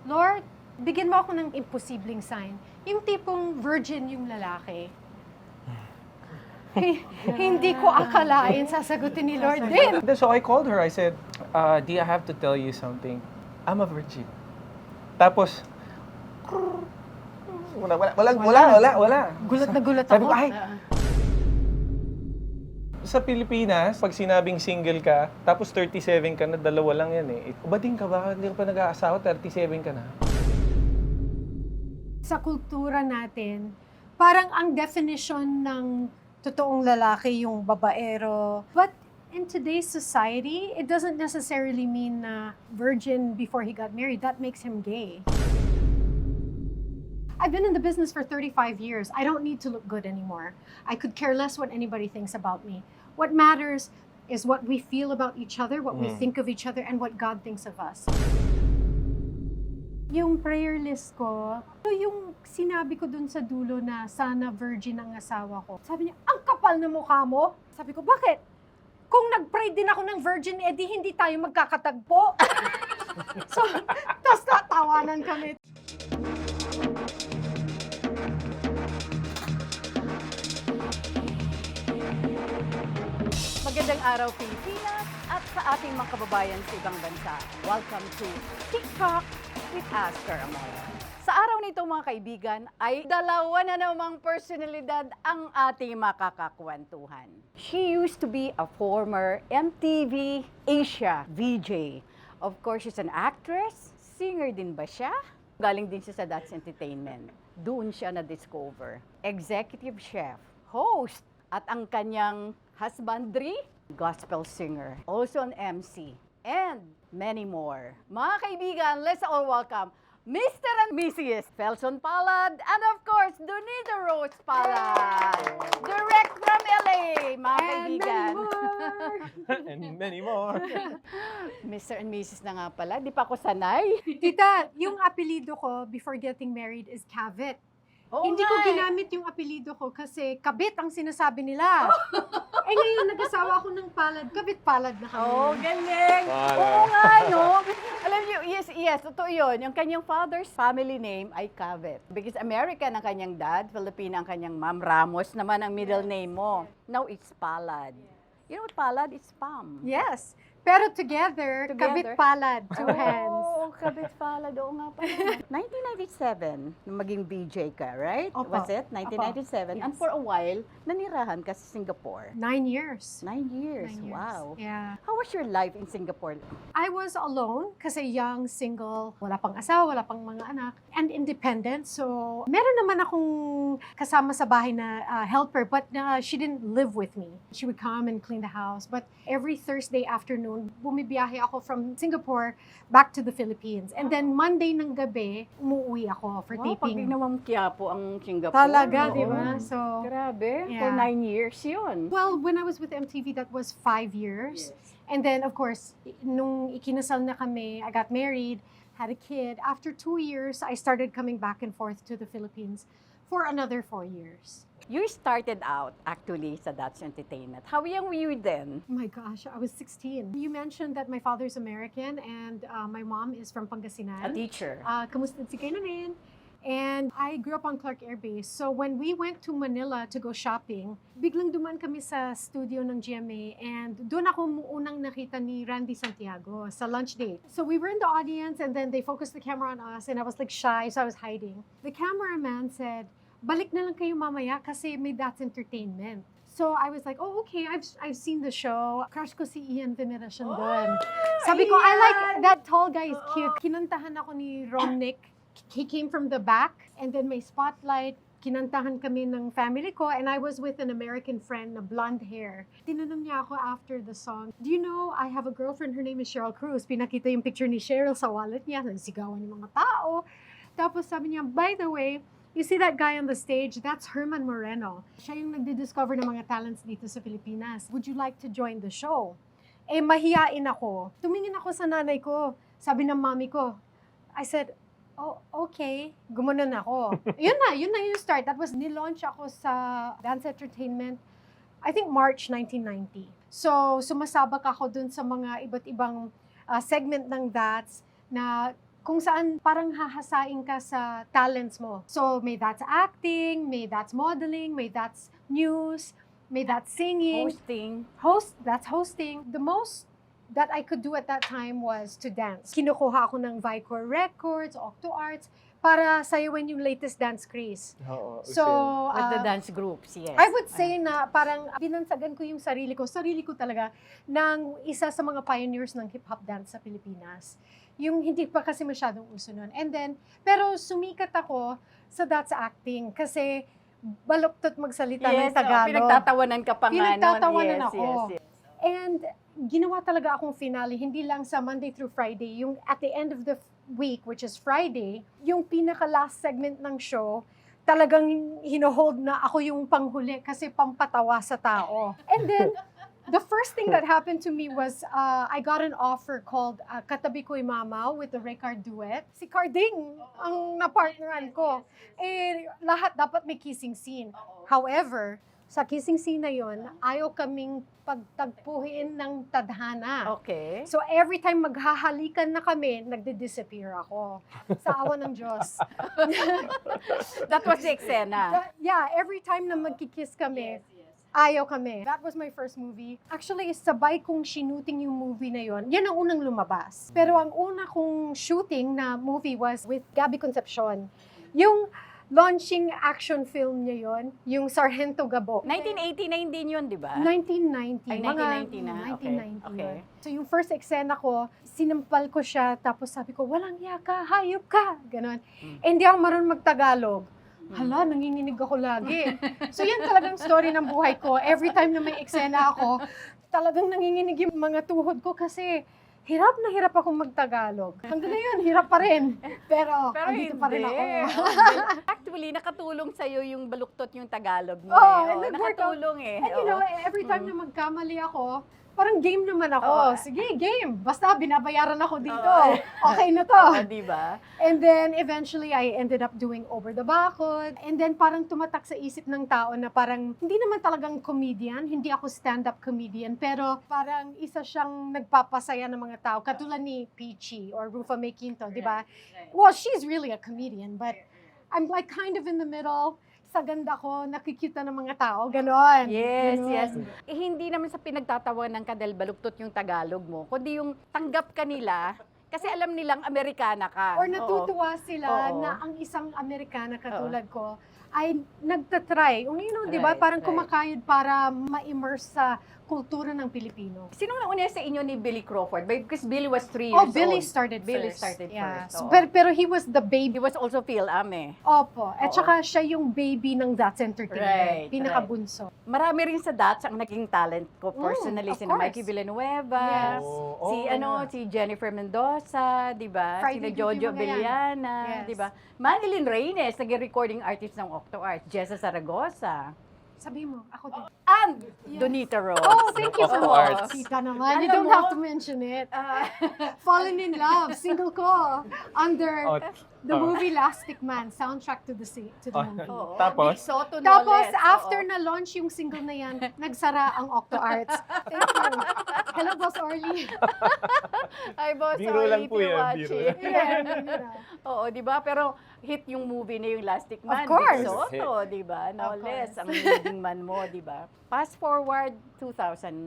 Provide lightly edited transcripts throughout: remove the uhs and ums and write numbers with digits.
Lord, bigyan mo ako ng imposibleng sign. Yung tipong virgin yung lalaki. Hindi ko akalain sasagutin ni Lord din. So I called her. I said, Di, I have to tell you something. I'm a virgin. Tapos, wala. Gulat na gulat Sabi ako. ko, ay, sa Pilipinas, pag sinabing single ka, tapos 37 ka na, dalawa lang yan eh. Bading ka ba? Hindi ka pa nag-aasawa, 37 ka na. Sa kultura natin, parang ang definition ng totoong lalaki yung babaero. But in today's society, it doesn't necessarily mean na virgin before he got married. That makes him gay. I've been in the business for 35 years. I don't need to look good anymore. I could care less what anybody thinks about me. What matters is what we feel about each other, what we think of each other, and what God thinks of us. Yung prayer list ko, yung sinabi ko dun sa dulo na sana virgin ang asawa ko. Sabi niya, ang kapal na mukha mo. Sabi ko, bakit? Kung nag-pray din ako ng virgin, edi hindi tayo magkakatagpo. So, tas natawanan kami. Magandang araw, Pilipinas, at sa ating mga kababayan sa ibang bansa. Welcome to TikTok with Aster Amora. Sa araw nito, mga kaibigan, ay dalawa na namang personalidad ang ating makakakwentuhan. She used to be a former MTV Asia VJ. Of course, she's an actress. Singer din ba siya? Galing din siya sa That's Entertainment. Doon siya na-discover. Executive chef, host, at ang kanyang husbandry, gospel singer, also an MC, and many more. Mga kaibigan, let's all welcome Mr. and Mrs. Felson Palad, and of course, Donita Rose Palad, direct from LA, mga kaibigan. And many more. Mr. and Mrs. na nga pala, di pa ako sanay. Tita, yung apelido ko before getting married is Cavit. Oo Hindi nga ko eh. ginamit yung apelido ko kasi kabit ang sinasabi nila. Eh ngayon, nag-asawa ako ng palad. Kabit-palad na kami. Oh, galing! Palad. Oo nga, no? Alam niyo, yes, totoo yun. Yung kanyang father's family name ay Cavit. Because American ang kanyang dad, Filipina ang kanyang mom, Ramos naman ang middle name mo. Now it's Palad. You know what Palad? It's Pam. Yes. Pero together, kabit-palad, two hands. Oo, Kabit Palad. Oo nga pala. 1997, nung maging BJ ka, right? Opo. Was it? 1997. And Yes. for a while, nanirahan ka sa Singapore. 9 years. 9 years. 9 years. Wow. Yeah. How was your life in Singapore? I was alone kasi young, single, wala pang asawa, wala pang mga anak, and independent. So, meron naman akong kasama sa bahay na helper, but she didn't live with me. She would come and clean the house. But every Thursday afternoon, bumibiyahe ako from Singapore back to the Philippines. And then Monday ng gabi, umuwi ako for Wow, pag taping. ginawang Quiapo ang Singapore. Talaga, Oo. di ba? So, Grabe, Yeah. for 9 years yun. well, when I was with MTV, that was 5 years. And then, of course, nung ikinasal na kami, I got married, had a kid. After 2 years, I started coming back and forth to the Philippines for another 4 years. You started out actually sa That's Entertainment. How young were you then? Oh my gosh, I was 16. You mentioned that my father's American and my mom is from A Pangasinan. teacher. Kamusta si kayo na rin? And I grew up on Clark Air Base. So when we went to Manila to go shopping, biglang dumaan kami sa studio ng GMA and doon ako unang nakita ni Randy Santiago sa lunch date. So we were in the audience and then they focused the camera on us and I was like shy, so I was hiding. The cameraman said, balik na lang kayo mamaya kasi may That's Entertainment. So I was like, oh, okay, I've seen the show. Crush ko si Ian Veneracion doon. Sabi ko, I like, that tall guy is cute. Kinantahan ako ni Ron Nick. He came from the back and then may spotlight. Kinantahan kami ng family ko and I was with an American friend na blonde hair. Tinanong niya ako after the song, do you know, I have a girlfriend, her name is Cheryl Cruz. Pinakita yung picture ni Cheryl sa wallet niya, nagsigawan yung mga tao. Tapos sabi niya, by the way, you see that guy on the stage? That's Herman Moreno. Siya yung nagdi-discover ng mga talents dito sa Pilipinas. Would you like to join the show? Eh, mahiyain ako. Tumingin ako sa nanay ko. Sabi ng mami ko, I said, oh, okay. Gumanon ako. Yun na yung start. That was, nilaunch ako sa Dance Entertainment, I think March 1990. So, sumasabak ako dun sa mga iba't ibang segment ng That's na kung saan parang hahasain ka sa talents mo. So, may that's acting, may that's modeling, may that's news, may that's singing. That's hosting. The most that I could do at that time was to dance. Kinukuha ako ng Vicor Records, Octo Arts, para sayawan yung latest dance craze. Oo, So, With the dance groups, yes. I would say na parang binansagan ko yung sarili ko talaga, ng isa sa mga pioneers ng hip-hop dance sa Pilipinas. Yung hindi pa kasi masyadong uso nun. And then, pero sumikat ako sa that's acting kasi baluktot magsalita ng Tagalog. Pinagtatawanan ka pa nga nun. Pinagtatawanan Yes, ako. yes. And ginawa talaga akong finale, hindi lang sa Monday through Friday, yung at the end of the week, which is Friday, yung pinaka-last segment ng show, talagang hinohold na ako yung panghuli kasi pampatawa sa tao. And then, the first thing that happened to me was I got an offer called Katabi Ko'y Mama with the Ricard duet. Si Carding ang napartneran ko. Eh, lahat dapat may kissing scene. However, sa kissing scene na yon, ayaw kaming pagtagpuhin ng tadhana. Okay. So every time maghahalikan na kami, nagdi-disappear ako. Sa awa ng Diyos. That was the eksena. Yeah, every time na magkikiss kami, ayaw kami. That was my first movie. Actually, sabay kong shooting yung movie na yon. Yan ang unang lumabas. Pero ang una kong shooting na movie was with Gabby Concepcion. Yung launching action film niya yon, yung Sargento Gabo. 1989 din yun, di ba? 1990. Ay, 1990 na. 1990 Okay. yun. So yung first eksena ko, sinampal ko siya, tapos sabi ko, walang iya ka, hayop ka. Ganon. Hindi ako marunong magtagalog. Hala, nanginginig ako lagi. So yan talagang story ng buhay ko. Every time na may eksena ako, talagang nanginginig yung mga tuhod ko kasi hirap na hirap akong magtagalog. Hanggang ngayon, hirap pa rin. Pero andito pa rin ako. Actually, nakatulong sa'yo yung baluktot yung Tagalog mo. Oh, eh. nag-work Nakatulong eh. And you know, every time na magkamali ako, parang game naman ako. Sige, game. Basta binabayaran ako dito. Okay na to. Di ba? And then eventually I ended up doing Over the Bakod. And then parang tumatak sa isip ng tao na parang hindi naman talagang comedian, hindi ako stand-up comedian, pero parang isa siyang nagpapasaya ng mga tao. Katulad ni Peachy or Rufa May Quinto, di ba? Well, she's really a comedian, but I'm like kind of in the middle. Sa ganda ko, nakikita ng mga tao, ganon. Yes, Ganon. yes. Eh, hindi naman sa pinagtatawanan ka dahil baluktot yung Tagalog mo, kundi yung tanggap ka nila kasi alam nilang Amerikana ka. Or natutuwa sila Oo. na ang isang Amerikana katulad ko ay nagtatry. You know, di ba? Right, Parang right. kumakayod para ma-immerse sa kultura ng Pilipino. Sinong nauna sa inyo ni Billy Crawford? Because Billy was 3 years Oh, old. Billy started Billy first. started Yeah. first, So, oo. pero he was the baby. He was also Phil-Am eh. Opo. At Oo. saka siya yung baby ng That's Entertainment. Right, Pinakabunso. Marami rin sa Dats ang naging talent ko personally. of Si course. Mikey Villanueva, Yes. si Jennifer Mendoza, di ba? Friday Si Jojo Beauty, mga yan. Beliana, Yes. di ba? Manilyn Reynes, naging recording artist ng Octo Arts. Jessa Zaragoza. Sabi mo, ako din. And Yes. Donita Rose. Oh, thank you Octo so Arts. much. Kita naman. You Alam don't mo- have to mention it. Ah, Fallen in Love, single ko. Under Oh, the movie Lastic Man, soundtrack to the movie. oo. Tapos? Nick Soto, no Tapos, less, after oo. na launch yung single na yan, nagsara ang Octo Arts. Thank you. Hello, Boss Orly. Ay, boss, Biro sorry lang if po you're yan, watching. biro Oo, di ba? Pero hit yung movie na yung Lastic Man. Of course. Nick Soto, di ba? No Of less, course. ang leading man mo, di ba? Fast forward 2001,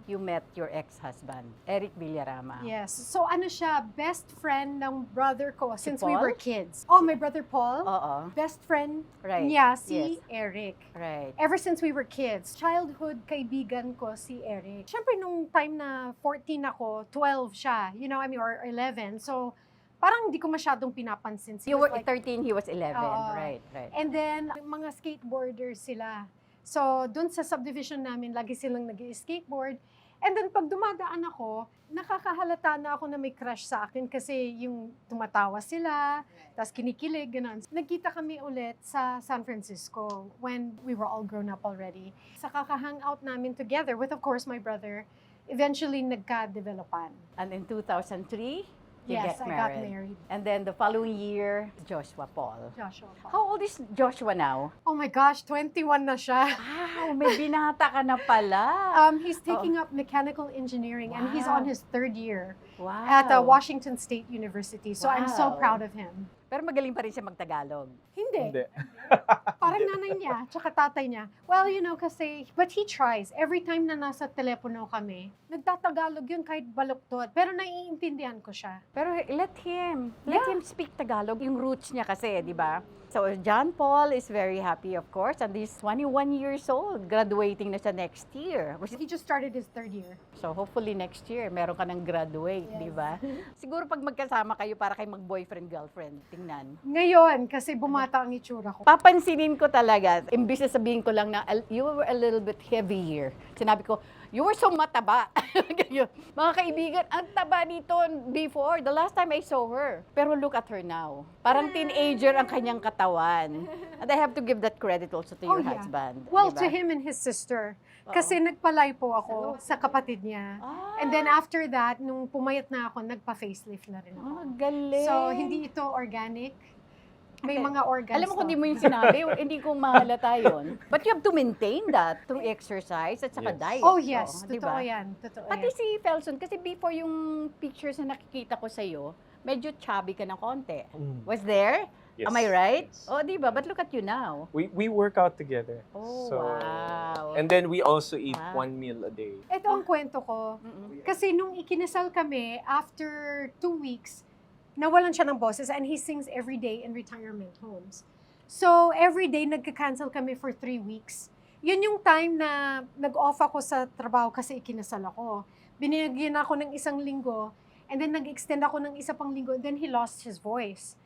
you met your ex-husband, Eric Villarama. Yes. So, ano siya, best friend ng brother ko since we Paul? were kids. Oh, my brother Paul. Oo. Best friend Right. niya si Yes. Eric. Right. Ever since we were kids, childhood kaibigan ko si Eric. Siyempre, nung time na 14 ako, 12 siya, you know, I mean, or 11. So, parang hindi ko masyadong pinapansin. You He was were like- 13, he was 11. Oo. Right, right. And then, mga skateboarders sila. So, dun sa subdivision namin, lagi silang nag-skateboard. And then, pag dumadaan ako, nakakahalata na ako na may crush sa akin kasi yung tumatawa sila, tapos kinikilig, gano'n. Nagkita kami ulit sa San Francisco when we were all grown up already. Sa kaka-hangout namin together with, of course, my brother, eventually nagka-developan. And in 2003, you Yes, get I got married. And then the following year, Joshua Paul. Joshua. How old is Joshua now? Oh my gosh, 21 na siya. Wow, may binata ka na pala. He's taking up mechanical engineering and he's Wow. on his 3rd year Wow. at Washington State University. So I'm so Wow. proud of him. Pero magaling pa rin siya magtagalog. Hindi. Parang nanay niya, tsaka tatay niya. Well, kasi, but he tries. Every time na nasa telepono kami, nagtatagalog yun kahit baluktot. Pero naiintindihan ko siya. Pero let him speak Tagalog. Yung roots niya kasi, di ba? So, John Paul is very happy, of course, and he's 21 years old, graduating na siya next year. He just started his 3rd year. So, hopefully next year, meron ka ng graduate, di ba? Siguro pag magkasama kayo, para kayo mag-boyfriend-girlfriend, tingnan. Ngayon, kasi bumata ang itsura ko. Papansinin ko talaga, imbis na sabihin ko lang na you were a little bit heavy here. Sinabi ko, you were so mataba. Ganyan. Mga kaibigan, ang taba nito before, the last time I saw her. Pero look at her now. Parang teenager ang kanyang katawan. And I have to give that credit also to your husband. Well, diba? to him and his sister. Kasi nagpalay po ako sa kapatid niya. Ah. And then after that, nung pumayat na ako, nagpa-facelift na rin ako. Ah, galing. So, hindi ito organic. May Okay. mga organs. Alam mo kung to. di mo yung sinabi, hindi ko mahalata yun. But you have to maintain that through exercise at saka Yes. diet. Oh yes, di totoo ba? yan. Totoo Pati yan. si Felson, kasi before yung pictures na nakikita ko sa'yo, medyo chubby ka ng konti. Was there? Yes. Am I right? Yes. Oh, di ba? But look at you now. We work out together. Oh, So, wow. And then we also eat Wow. 1 meal a day. Ito ang kwento ko. Mm-mm. Kasi nung ikinasal kami, after 2 weeks, nawalan siya ng boses and he sings every day in retirement homes. So, every day, nagka-cancel kami for 3 weeks. Yun yung time na nag-off ako sa trabaho kasi ikinasal ako. Binigyan ako ng 1 linggo and then nag-extend ako ng 1 pang linggo and then he lost his voice.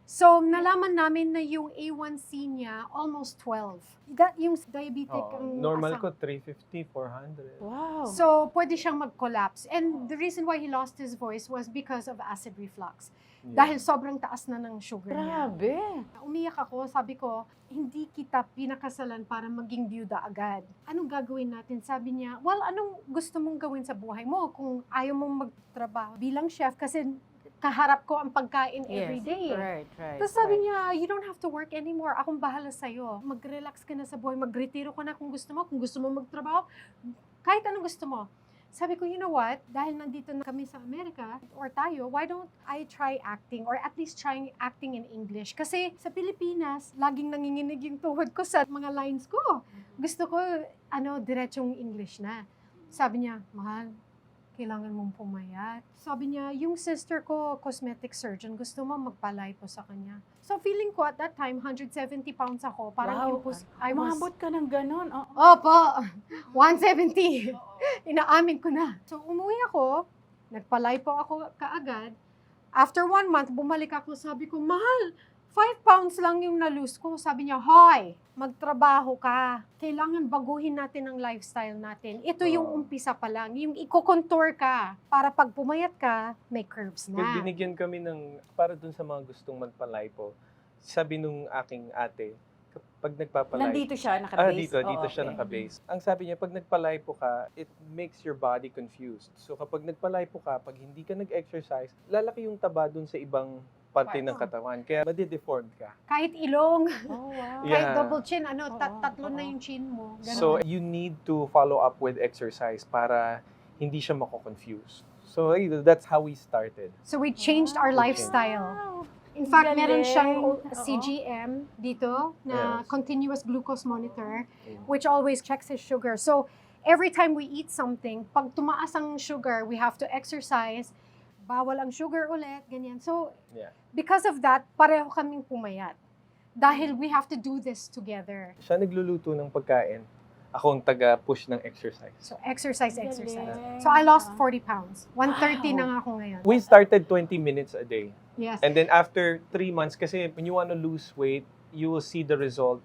So, nalaman namin na yung A1C niya, almost 12. Yung diabetic ang Normal asang- ko 350, 400. Wow. So, pwede siyang mag-collapse. And the reason why he lost his voice was because of acid reflux. Yeah. Dahil sobrang taas na ng sugar niya. Grabe. Umiyak ako, sabi ko, hindi kita pinakasalan para maging byuda agad. Anong gagawin natin? Sabi niya, well, anong gusto mong gawin sa buhay mo kung ayaw mong magtrabaho bilang chef? Kasi kaharap ko ang pagkain every day. Right. Tapos sabi niya, you don't have to work anymore. Akong bahala sa'yo. Mag-relax ka na sa buhay. Mag-retiro ka na kung gusto mo. Kung gusto mo magtrabaho, kahit anong gusto mo. Sabi ko, you know what? Dahil nandito na kami sa Amerika, or tayo, why don't I try acting? Or at least trying acting in English? Kasi sa Pilipinas, laging nanginginig yung tuhod ko sa mga lines ko. Gusto ko, diretsong English na. Sabi niya, mahal, kailangan mong pumayat. Sabi niya, yung sister ko, cosmetic surgeon, gusto mo magpalay po sa kanya. So feeling ko at that time, 170 pounds ako. Parang I was... Umabot ka ng ganon. Oh. Opo, 170. Inaamin ko na. So umuwi ako, nagpalay po ako kaagad. After 1 month, bumalik ako, sabi ko, mahal, 5 pounds lang yung na-lose ko. Sabi niya, hoy, magtrabaho ka. Kailangan baguhin natin ang lifestyle natin. Ito yung umpisa pa lang. Yung i-contour ka. Para pag pumayat ka, may curves Kaya na. binigyan kami ng, para dun sa mga gustong magpalipo, sabi nung aking ate, pag nagpapalipo, Nandito siya, nakabase. dito Oo, siya okay. nakabase. Ang sabi niya, pag nagpalipo ka, it makes your body confused. So kapag nagpalipo ka, pag hindi ka nag-exercise, lalaki yung taba dun sa ibang parte ng katawan. Kaya madideformed ka. Kahit ilong, Oh, wow. kahit Yeah. double chin, Oo, tatlo na oo. yung chin mo. Ganun. So you need to follow up with exercise para hindi siya mako-confuse. So that's how we started. So we changed our Wow. lifestyle. Wow. In fact, Galing. meron siyang Oo. CGM dito na Yes. continuous glucose monitor, which always checks his sugar. So every time we eat something, pag tumaas ang sugar, we have to exercise, bawal ang sugar ulit, ganyan. So Yeah. because of that, pareho kaming pumayat. Dahil we have to do this together. Siya nagluluto ng pagkain. Ako ang taga-push ng exercise. So exercise. Galing. So I lost 40 pounds. 130 Wow. na nga ako ngayon. We started 20 minutes a day. Yes. And then after 3 months, kasi when you want to lose weight, you will see the result.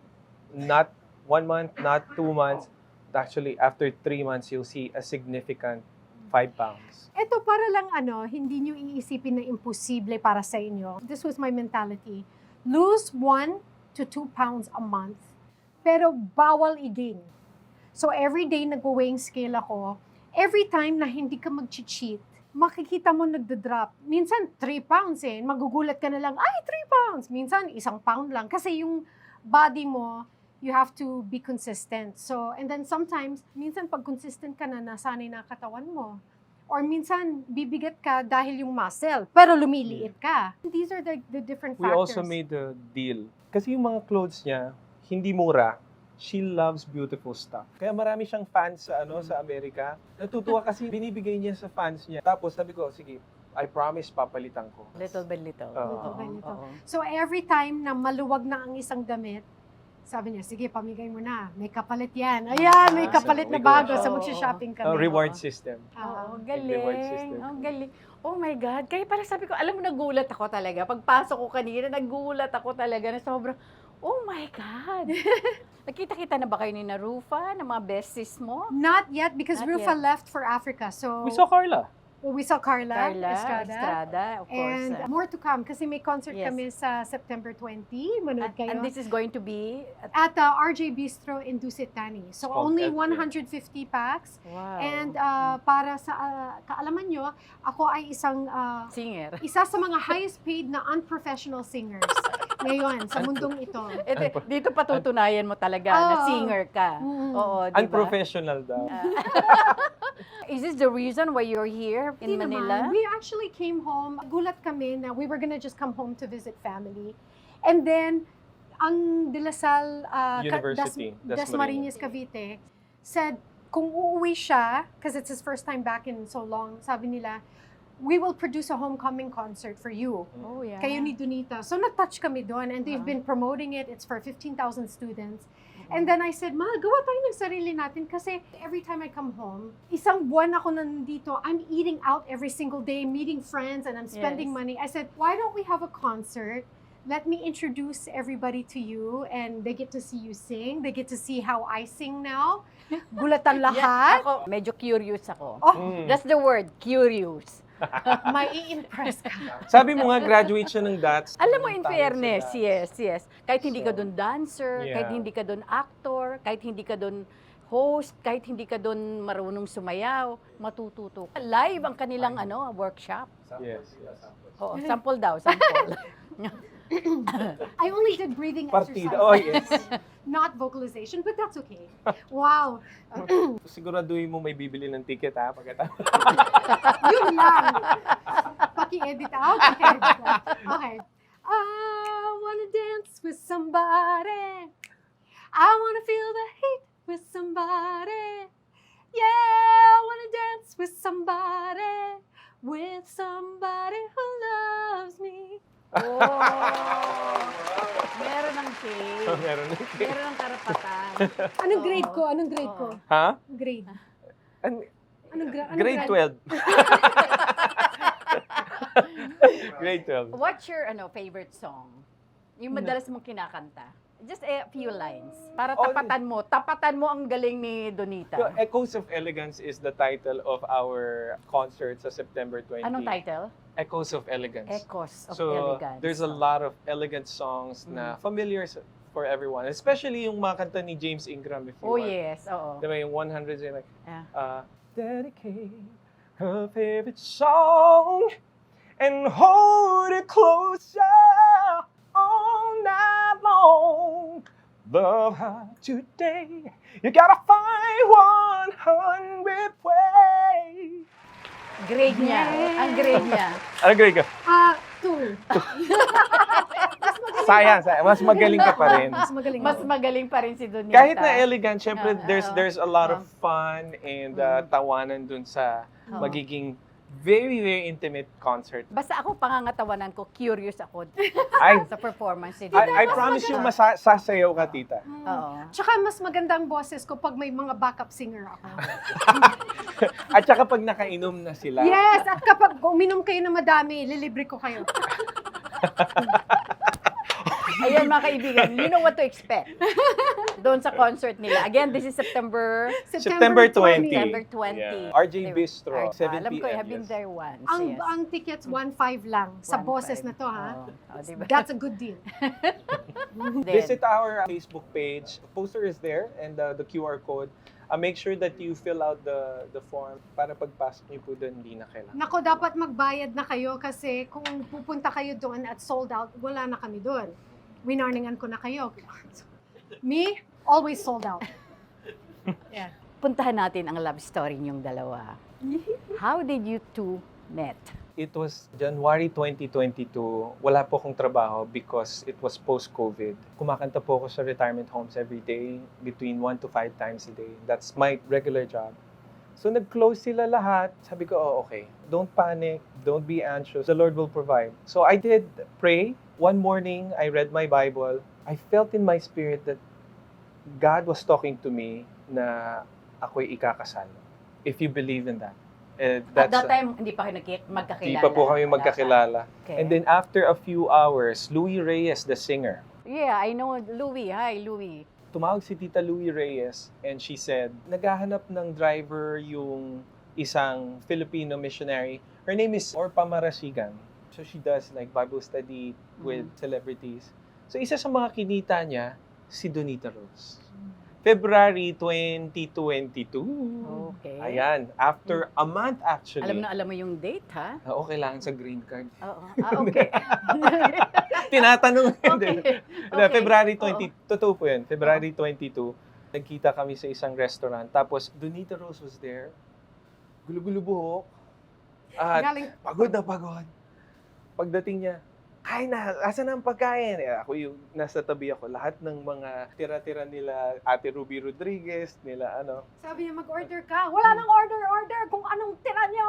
Not 1 month, not 2 months. Actually, after 3 months, you'll see a significant 5 pounds. Ito para lang hindi nyo iisipin na imposible para sa inyo. This was my mentality. Lose 1 to 2 pounds a month, pero bawal i-gain. So every day nag-weighing scale ako. Every time na hindi ka mag-cheat, makikita mo nagda-drop. Minsan, 3 pounds eh. Magugulat ka na lang, ay, 3 pounds. Minsan, 1 pound lang. Kasi yung body mo, you have to be consistent. So, and then sometimes, minsan pag consistent ka na, nasanay na katawan mo. Or minsan, bibigat ka dahil yung muscle, pero lumiliit ka. These are the different We factors. also made a deal. Kasi yung mga clothes niya, hindi mura. She loves beautiful stuff. Kaya marami siyang fans sa Amerika. Natutuwa kasi binibigay niya sa fans niya. Tapos sabi ko, sige, I promise papalitan ko. Little by little. Oo. Little by little. Oo. So, every time na maluwag na ang isang damit, sabi niya, sige, pamigay mo na. May kapalit yan. Ayan, may Ah, kapalit so, na may go. bago sa Oo, magsha-shopping Oh, kami. reward system. Oo, Ah, reward galing. system. Ang galing. Oh my God. Kaya parang sabi ko, alam mo, nagulat ako talaga. Pagpasok ko kanina, nagulat ako talaga na sobrang, oh my God. Nakita-kita na ba kayo ni Rufa, ng mga besties mo? Not yet, because Not Rufa yet. left for Africa. So, We saw Carla. we saw Carla Estrada. Estrada, of course. And more to come kasi may concert Yes. kami sa September 20. Manood kayo. And this is going to be at, At RJ Bistro in Dusit Tani. So Called only Edwin. 150 packs. wow. And para sa kaalaman nyo, ako ay singer. isa sa mga highest paid na unprofessional singers ngayon sa mundong ito. Dito patutunayan mo talaga na Oo. singer ka. Mm. Oo, di ba? Unprofessional daw. Is this the reason why you're here in Hindi Manila? naman. We actually came home. Gulat kami na we were gonna just come home to visit family. And then, ang De La Salle, University, Dasmariñas, Cavite, said, kung uuwi siya, because it's his first time back in so long, sabi nila, we will produce a homecoming concert for you. Oh, yeah. Kayo ni Donita. So, na-touch kami doon, and they've Ah. been promoting it. It's for 15,000 students. And then I said, Ma, gawa tayo ng sarili natin kasi every time I come home, isang buwan ako nandito, I'm eating out every single day, meeting friends, and I'm spending Yes. money. I said, why don't we have a concert? Let me introduce everybody to you, and they get to see you sing. They get to see how I sing now. Gulatan Yeah, lahat. ako, medyo curious ako. Oh, Mm. That's the word, curious. may i-impress ka. Sabi mo nga, graduate siya ng DATS. Alam mo, in Tayo sa fairness, DATS. yes. Kahit hindi ka So, doon dancer, yeah. kahit hindi ka doon actor, kahit hindi ka doon host, kahit hindi ka doon marunong sumayaw, matututo. Live ang kanilang workshop. Yes. Oo, sample daw, sample. I only did breathing Partida. exercises. Oh, yes. Not vocalization, but that's okay. Wow. Siguraduhin mo may bibili ng ticket, ha? Pagkatapos. Yun lang. Paki-edit out. Paki-edit out. Okay. I wanna dance with somebody. I wanna feel the heat with somebody. Yeah, I wanna dance with somebody. With somebody who loves me. Oh, meron ng cake. Meron na. Meron ng karapatan. Anong Oo. grade ko? Anong grade ko? Ha? Grade. An- Anong grade 12. Grade 12. What's your favorite song? Yung madalas mong kinakanta. Just a few lines. Para Oh, tapatan mo ang galing ni Donita. So, Echoes of Elegance is the title of our concert sa September 20. Anong title? Echoes of Elegance. Echoes of So, Elegance. there's a lot of elegant songs na familiar for everyone. Especially yung mga kanta ni James Ingram Oh before. yes, oo. Diba yung 100 like, Yeah. dedicate her favorite song and hold it closer all night long. Love her today. You gotta find 100 ways. Grade niya. Ang grade niya. Ano grade ka? 2. Sayang. Mas magaling ka pa rin. Mas magaling. Mas ako. magaling pa rin si Donita. Kahit na elegant, syempre Oo. there's a lot of fun and tawanan dun sa Oo. magiging very, very intimate concert. Basta ako, pangangatawanan ko, curious ako Ay, sa performance ni Donita. I promise you, sasayaw ka, tita. Oo. Tsaka mas maganda ang boses ko pag may mga backup singer ako. At saka pag nakainom na sila. Yes, at kapag uminom kayo na madami, lilibre ko kayo. Ayan mga kaibigan, you know what to expect doon sa concert nila. Again, this is September September 20. September 20. Yeah. RJ Diba? Bistro, 7 Alam ko, I p.m., have been yes. there once. Ang, yes. ang tickets, 1.5 lang sa 1.5. boses na to, ha? Diba? That's a good deal. Then, Visit our Facebook page. The poster is there and the QR code. Make sure that you fill out the form para pagpasok niyo po doon, hindi na kailangan. Nako, dapat magbayad na kayo kasi kung pupunta kayo doon at sold out, wala na kami doon. Winarningan ko na kayo. Me, always sold out. Yeah. puntahan natin ang love story niyong dalawa. How did you two met? It was January 2022. Wala po akong trabaho because it was post-COVID. Kumakanta po ako sa retirement homes every day, between 1 to 5 times a day. That's my regular job. So nag-close sila lahat. Sabi ko, oh, okay. Don't panic. Don't be anxious. The Lord will provide. So I did pray. One morning, I read my Bible. I felt in my spirit that God was talking to me na ako'y ikakasal. If you believe in that. At that time, hindi pa kayo magkakilala. Hindi pa po kami magkakilala. Okay. And then after a few hours, Louie Reyes, the singer, Yeah, I know Louie. Hi, Louie. tumawag si Tita Louie Reyes and she said, naghahanap ng driver yung isang Filipino missionary. Her name is Orpa Marasigan. So she does like Bible study with celebrities. So isa sa mga kinita niya, si Donita Rose. February 2022. Okay. Ayan, after a month actually. Alam mo yung date, ha? Oo, kailangan sa green card. Oo. Okay. Tinatanong. Okay. Hindi, February 20, totoo po yun. February 22, nagkita kami sa isang restaurant. Tapos, Donita Rose was there. Gulo-gulo buhok. At Galing. pagod na pagod. Pagdating niya, kain na, asan ang pagkain? Ako yung nasa tabi ako. Lahat ng mga tira-tira nila, Ate Ruby Rodriguez, nila ano. Sabi niya, mag-order ka. Wala nang order. Kung anong tira niyo,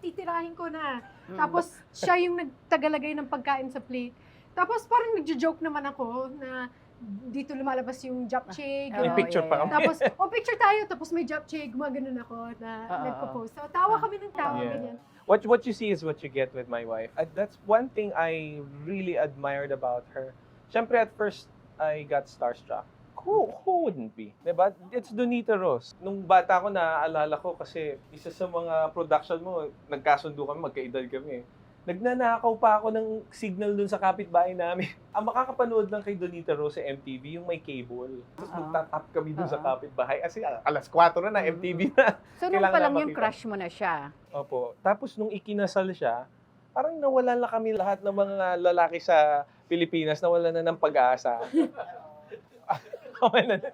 titirahin ko na. Tapos, siya yung nagtagalagay ng pagkain sa plate. Tapos, parang nagjo-joke naman ako na dito lumalabas yung japchae. Oo, May picture pa kami. Tapos, picture tayo. Tapos may japchae. Gumaganon ako na nagpo-post. So, tawa kami ng tawa. Yeah. Ganyan. What you see is what you get with my wife. That's one thing I really admired about her. Siyempre, at first, I got starstruck. Who wouldn't be? Diba? It's Donita Rose. Nung bata ko, naaalala ko kasi isa sa mga production mo, nagkasundo kami, magkaedad kami. Nagnanakaw pa ako ng signal dun sa kapitbahay namin. Ang makakapanood lang kay Donita Rose sa MTV, yung may cable. Tapos magtatap kami dun sa kapitbahay. Kasi alas 4 na, MTV na. So, nung Kailangan pa lang na yung makita. crush mo na siya. Opo. Tapos nung ikinasal siya, parang nawala na kami lahat ng mga lalaki sa Pilipinas, nawala na ng pag-asa. Nawala na.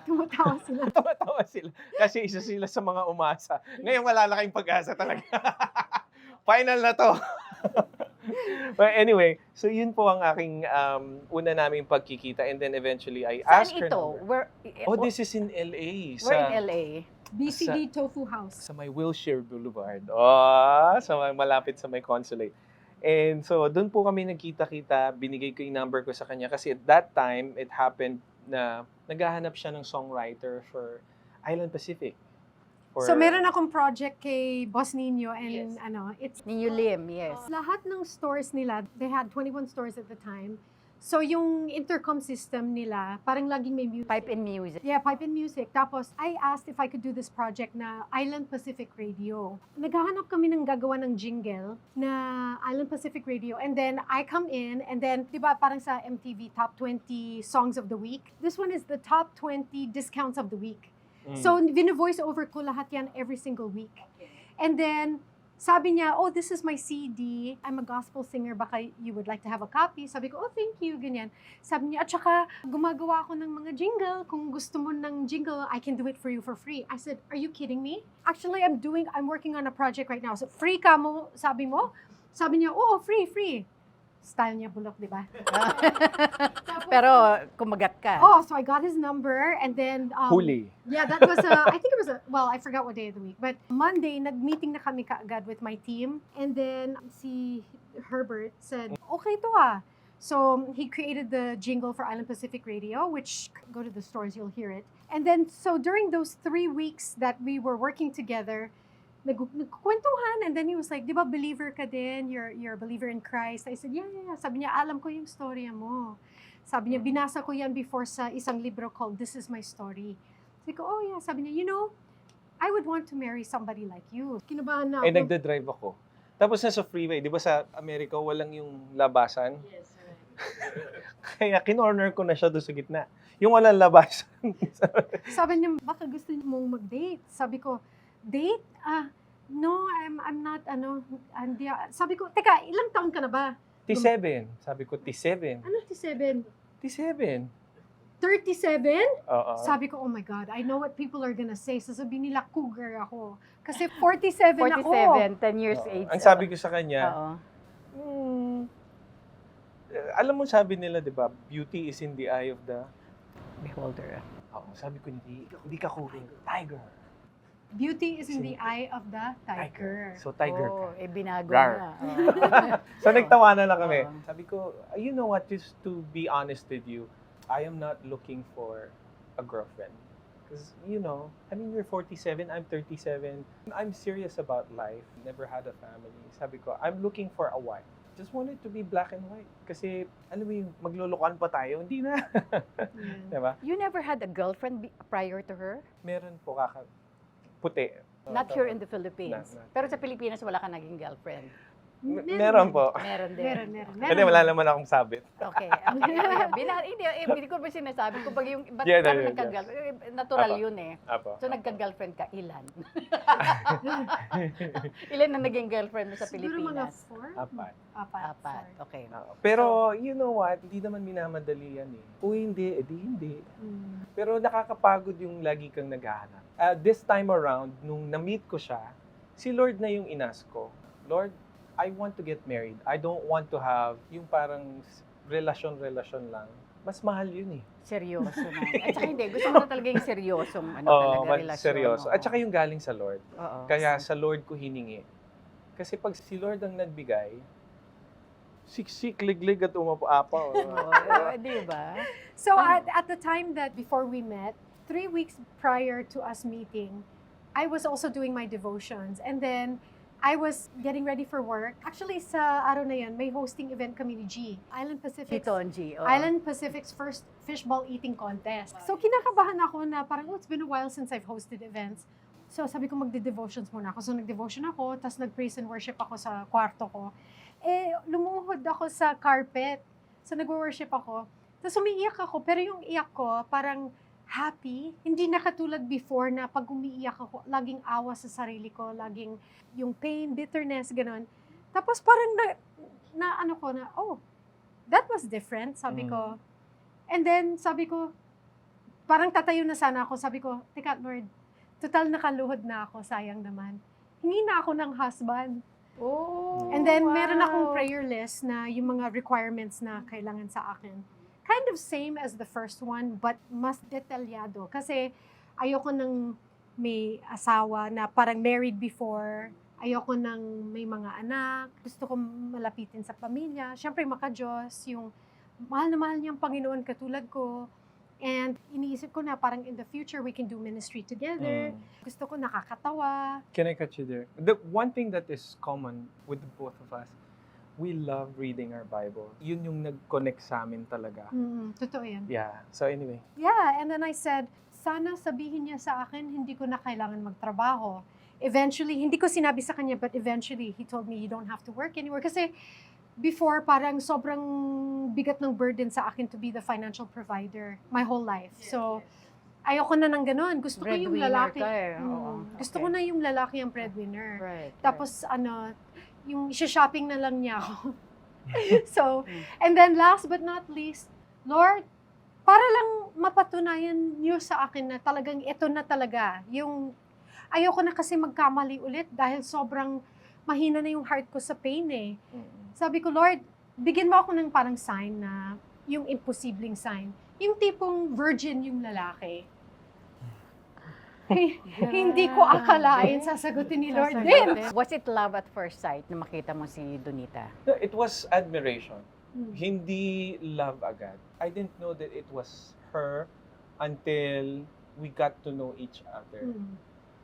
Tumatawa sila. Tumatawa sila. Kasi isa sila sa mga umasa. Ngayon wala na kayong pag-asa talaga. Final na to. But anyway, so yun po ang aking una naming pagkikita, and then eventually I asked Saan her ito? number. Where, This is in LA. Where in LA? BCD Tofu House. Sa may Wilshire Boulevard. Oh, malapit sa may consulate. And so, doon po kami nagkita-kita. Binigay ko yung number ko sa kanya kasi at that time, it happened na naghahanap siya ng songwriter for Island Pacific. So, meron akong project kay Boss Nino and it's Ninyo Lim, yes. lahat ng stores nila, they had 21 stores at the time. So, yung intercom system nila, parang laging may music. Pipe and music. Yeah, pipe and music. Tapos, I asked if I could do this project na Island Pacific Radio. Naghahanap kami ng gagawa ng jingle na Island Pacific Radio. And then, I come in, and then, di ba, parang sa MTV Top 20 Songs of the Week. This one is the Top 20 Discounts of the Week. So, vino-voice over ko lahat yan every single week. And then, sabi niya, oh, this is my CD. I'm a gospel singer. Baka you would like to have a copy. Sabi ko, oh, thank you. Ganyan. Sabi niya, at saka, gumagawa ako ng mga jingle. Kung gusto mo ng jingle, I can do it for you for free. I said, are you kidding me? Actually, I'm working on a project right now. So, free ka mo, sabi mo? Sabi niya, oh, free. Style niya bulok, di ba? Pero kumagat ka. Oh, so I got his number, and then... Huli. Yeah, that was I think it was I forgot what day of the week. But Monday, nag-meeting na kami kaagad with my team. And then si Herbert said, okay to ah. So he created the jingle for Island Pacific Radio, which go to the stores, you'll hear it. And then, so during those 3 weeks that we were working together, nagkukwentuhan, and then he was like, di ba believer ka din? You're a believer in Christ. I said, yeah, yeah, yeah. Sabi niya, alam ko yung storya mo. Sabi niya, binasa ko yan before sa isang libro called This Is My Story. Sabi ko, oh yeah. Sabi niya, you know, I would want to marry somebody like you. Kinabahan na Eh, ako. nagda-drive ako. Tapos nasa freeway, di ba sa Amerika, walang yung labasan? Yes, Kaya kinorner ko na siya doon sa gitna. Yung walang labasan. Sabi niya, baka gusto mong mag-date. Sabi ko, date? No, I'm not, hindi, sabi ko, teka, ilang taon ka na ba? T7. Sabi ko, T7. Ano, 37? T7. 37? Oo. Sabi ko, oh my God, I know what people are gonna say. Sasabihin nila, cougar ako. Kasi 47 ako. 47, 10 years Oo. age. Ang sabi ko sa kanya, Oo. alam mo sabi nila, di ba, beauty is in the eye of the... Beholder. Oo, sabi ko, hindi ka cougar. Tiger. Beauty is in the eye of the tiger. So, tiger ka. Oh, binago Rar. na. Oo. So, nagtawanan lang kami. Oo. Sabi ko, you know what, just to be honest with you, I am not looking for a girlfriend. Because, you know, I mean, you're 47, I'm 37. I'm serious about life. Never had a family. Sabi ko, I'm looking for a wife. Just want it to be black and white. Kasi, alam mo yung maglulukuan pa tayo, hindi na. Diba? You never had a girlfriend prior to her? Meron po puti. Not here in the Philippines. Not- Pero sa Pilipinas, wala ka naging girlfriend. Meron po. Meron din. Meron. Hindi, wala naman akong sabit. Okay. Hindi ko ba sinasabi ko pag yung ba't Yeah, ka yeah, nagka-girlfriend? Natural Apo. yun eh. Apo. So nagka-girlfriend ka, ilan? Ilan na naging girlfriend mo sa Siguro mga Pilipinas? 4? Apat. Apat. Okay. Pero, you know what, hindi naman minamadali yan eh. Kung hindi, edi hindi. Pero nakakapagod yung lagi kang naghahanap. This time around, nung na-meet ko siya, si Lord na yung inas ko. Lord, I want to get married. I don't want to have yung parang relasyon lang. Mas mahal yun eh. Seryoso na. At saka hindi, gusto mo na talaga yung seryosong Oo, talaga, relasyon. seryoso. oo. At saka yung galing sa Lord. Oo. Kaya sa Lord ko hiningi. Kasi pag si Lord ang nagbigay, siksik, liglig at umapapaw. Oo, di ba? So at the time that before we met, 3 weeks prior to us meeting, I was also doing my devotions. And then I was getting ready for work. Actually, sa araw na yan, may hosting event kami ni G. Island Pacific's, Chitonji. oo. Island Pacific's first fishball eating contest. So kinakabahan ako na parang, it's been a while since I've hosted events. So sabi ko, magde-devotions muna ako. So nag-devotion ako, tapos nag-praise and worship ako sa kwarto ko. Lumuhod ako sa carpet. So nag-worship ako. Tapos umiiyak ako, pero yung iyak ko, parang happy. Hindi na katulad before na pag umiiyak ako, laging awa sa sarili ko, laging yung pain, bitterness, gano'n. Tapos parang that was different, sabi ko. And then, sabi ko, parang tatayo na sana ako. Sabi ko, teka, Lord, total nakaluhod na ako, sayang naman. Hingi na ako ng husband. Oh, And then, meron wow. akong prayer list na yung mga requirements na kailangan sa akin. Kind of same as the first one, but mas detalyado. Kasi ayoko nang may asawa na parang married before. Ayoko nang may mga anak. Gusto ko malapitin sa pamilya. Siyempre, maka-Diyos. Yung mahal na mahal niyang Panginoon katulad ko. And iniisip ko na parang in the future, we can do ministry together. Gusto ko nakakatawa. Can I cut you there? The one thing that is common with the both of us, we love reading our Bible. Yun yung nag-connect sa amin talaga. Totoo yan. Yeah. So anyway. Yeah, and then I said, sana sabihin niya sa akin, hindi ko na kailangan magtrabaho. Eventually, hindi ko sinabi sa kanya, but eventually, he told me, you don't have to work anymore. Kasi before, parang sobrang bigat ng burden sa akin to be the financial provider my whole life. So, ayoko na ng ganun. Gusto ko yung Breadwinner lalaki. ka eh. Oo, Gusto okay. ko na yung lalaki ang breadwinner. Right. Tapos, yung shopping na lang niya ako. So, and then last but not least, Lord, para lang mapatunayan niyo sa akin na talagang ito na talaga. Yung, ayoko na kasi magkamali ulit dahil sobrang mahina na yung heart ko sa pain eh. Sabi ko, Lord, bigyan mo ako ng parang sign na yung imposibleng sign. Yung tipong virgin yung lalaki. Hindi ko akalain sasagutin ni Lord din. Was it love at first sight na makita mo si Donita? No, it was admiration. Hindi love agad. I didn't know that it was her until we got to know each other.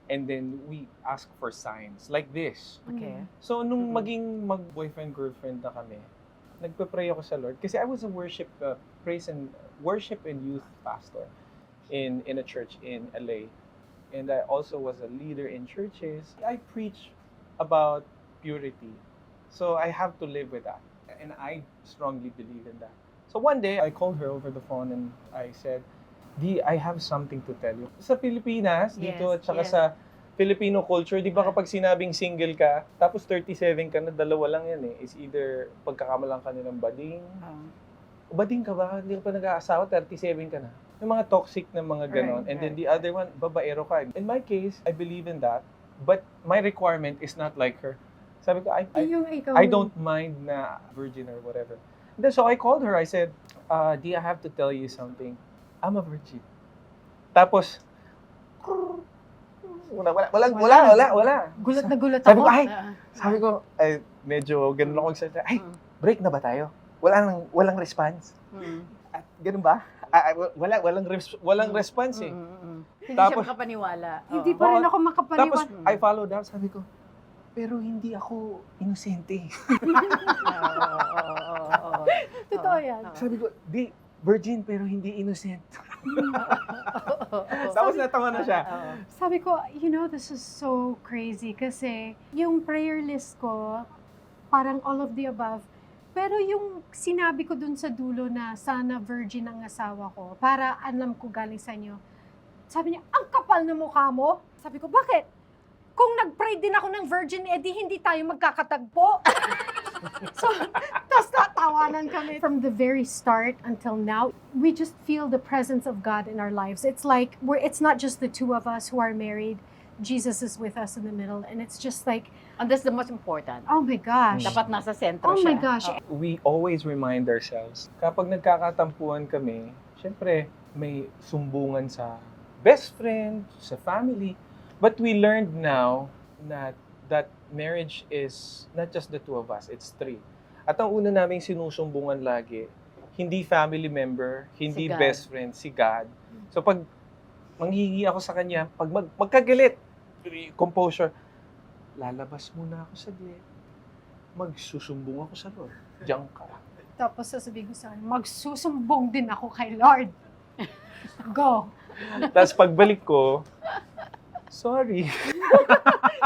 And then we ask for signs like this. Okay. So, nung Mhm. maging mag-boyfriend-girlfriend na kami, nagpe-pray ako sa Lord. Kasi I was a worship and youth pastor in a church in LA. And I also was a leader in churches. I preach about purity. So, I have to live with that. And I strongly believe in that. So, one day, I called her over the phone and I said, Di, I have something to tell you. Sa Pilipinas, dito, Yes, at saka yes. sa Filipino culture, di ba kapag sinabing single ka, tapos 37 ka na, dalawa lang yan eh. Is either pagkakamalang ka nilang bading. Bading ka ba? Hindi ka pa nag-aasawa, 37 ka na. Yung mga toxic na mga ganon. Right, And then right, the other one, babaero ka. In my case, I believe in that. But my requirement is not like her. Sabi ko, Yung ikaw, I don't mind na virgin or whatever. And then, so I called her. I said, Di, I have to tell you something. I'm a virgin. Tapos, wala. Gulat na gulat Sabi ko, ako. sabi ko, medyo ganun ako magsalita. Break na ba tayo? Walang response. At ganun ba? Walang response eh. Hindi Tapos- siya makapaniwala. Hindi Oo. pa rin ako Tapos, makapaniwala. I followed up, sabi ko, pero hindi ako inosente. Oo. Totoo yan. Sabi ko, di, virgin pero hindi innocent. Tapos natawa na siya. Sabi ko, you know, this is so crazy kasi yung prayer list ko, parang all of the above. Pero yung sinabi ko dun sa dulo na sana virgin ang asawa ko, para alam ko galing sa inyo, sabi niya, ang kapal na mukha mo. Sabi ko, bakit? Kung nag-pray din ako ng virgin, edi hindi tayo magkakatagpo. So, tapos natawanan kami. From the very start until now, we just feel the presence of God in our lives. It's like, it's not just the two of us who are married. Jesus is with us in the middle. And it's just like, And that's the most important. oh my gosh. Dapat nasa sentro Oh siya. my gosh. We always remind ourselves, kapag nagkakatampuan kami, syempre, may sumbungan sa best friend, sa family. But we learned now that marriage is not just the two of us, it's three. At ang una naming sinusumbungan lagi, hindi family member, hindi Si God. best friend, si God. So pag manghihingi ako sa kanya, pag magkagalit, composure, lalabas muna ako saglit. Magsusumbong ako sa Lord. Diyan ka. Tapos sasabihin ko sa kanya, magsusumbong din ako kay Lord. Go. Tapos pagbalik ko, sorry.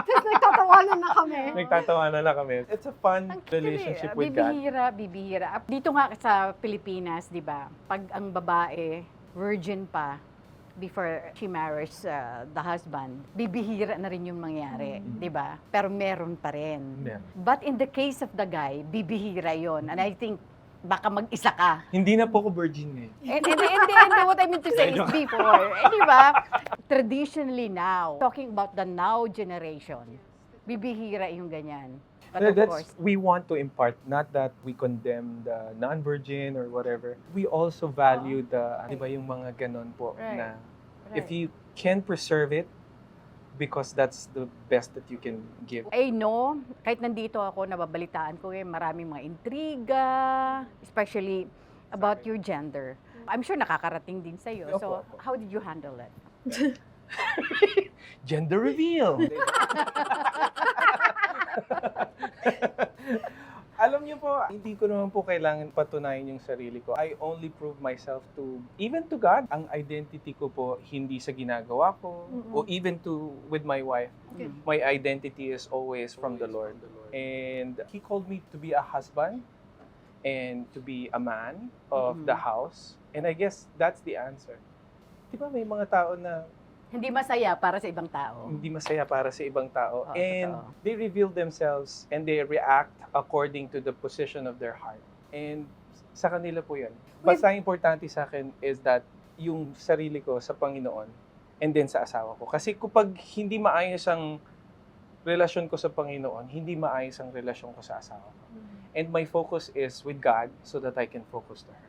Tapos nagtatawanan na kami. Nagtatawanan na kami. It's a fun Ang cute relationship eh. with God. Bibihira. Dito nga sa Pilipinas, di ba, pag ang babae, virgin pa, before she marries the husband, bibihira na rin yung mangyari, di ba? Pero meron pa rin. Meron. But in the case of the guy, bibihira yon. And I think, baka mag-isa ka. Hindi na po ako virgin ngayon. And what I mean to say is before. Di ba? Traditionally now, talking about the now generation, bibihira yung ganyan. But of course, We want to impart, not that we condemn the non-virgin or whatever. We also value di ba yung mga ganon po Right. na if you can preserve it, because that's the best that you can give. I know, kahit nandito ako, nababalitaan ko maraming mga intriga, especially about your gender. I'm sure nakakarating din sa'yo. So, Opo. how did you handle it? Gender reveal! Alam niyo po, hindi ko naman po kailangan patunayan yung sarili ko. I only prove myself even to God. Ang identity ko po, hindi sa ginagawa ko, o even with my wife. Good. My identity is always from the Lord. And He called me to be a husband and to be a man of the house. And I guess that's the answer. Di ba may mga tao na Hindi masaya para sa ibang tao. hindi masaya para sa ibang tao. Oo, And totoo. they reveal themselves and they react according to the position of their heart. And sa kanila po yun. Basta ang importante sa akin is that yung sarili ko sa Panginoon and then sa asawa ko. Kasi kapag hindi maayos ang relasyon ko sa Panginoon, hindi maayos ang relasyon ko sa asawa ko. And my focus is with God so that I can focus to her.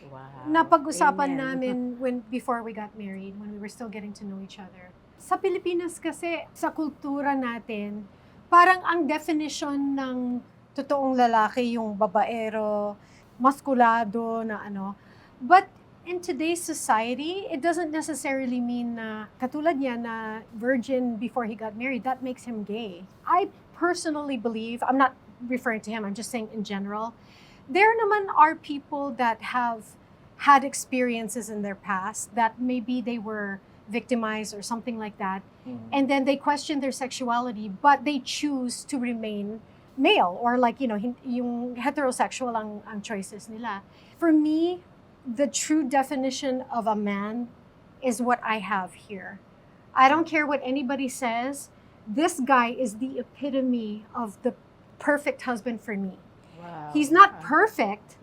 Wow. Napag-usapan Amen. namin before we got married, when we were still getting to know each other. Sa Pilipinas kasi, sa kultura natin, parang ang definition ng totoong lalaki yung babaero, maskulado na ano. But In today's society, it doesn't necessarily mean na katulad niya na virgin before he got married, that makes him gay. I personally believe, I'm not referring to him, I'm just saying in general, there naman are people that have had experiences in their past that maybe they were victimized or something like that, and then they question their sexuality, but they choose to remain male or like, yung heterosexual ang choices nila. For me, the true definition of a man is what I have here. I don't care what anybody says. This guy is the epitome of the perfect husband for me. Wow. He's not perfect,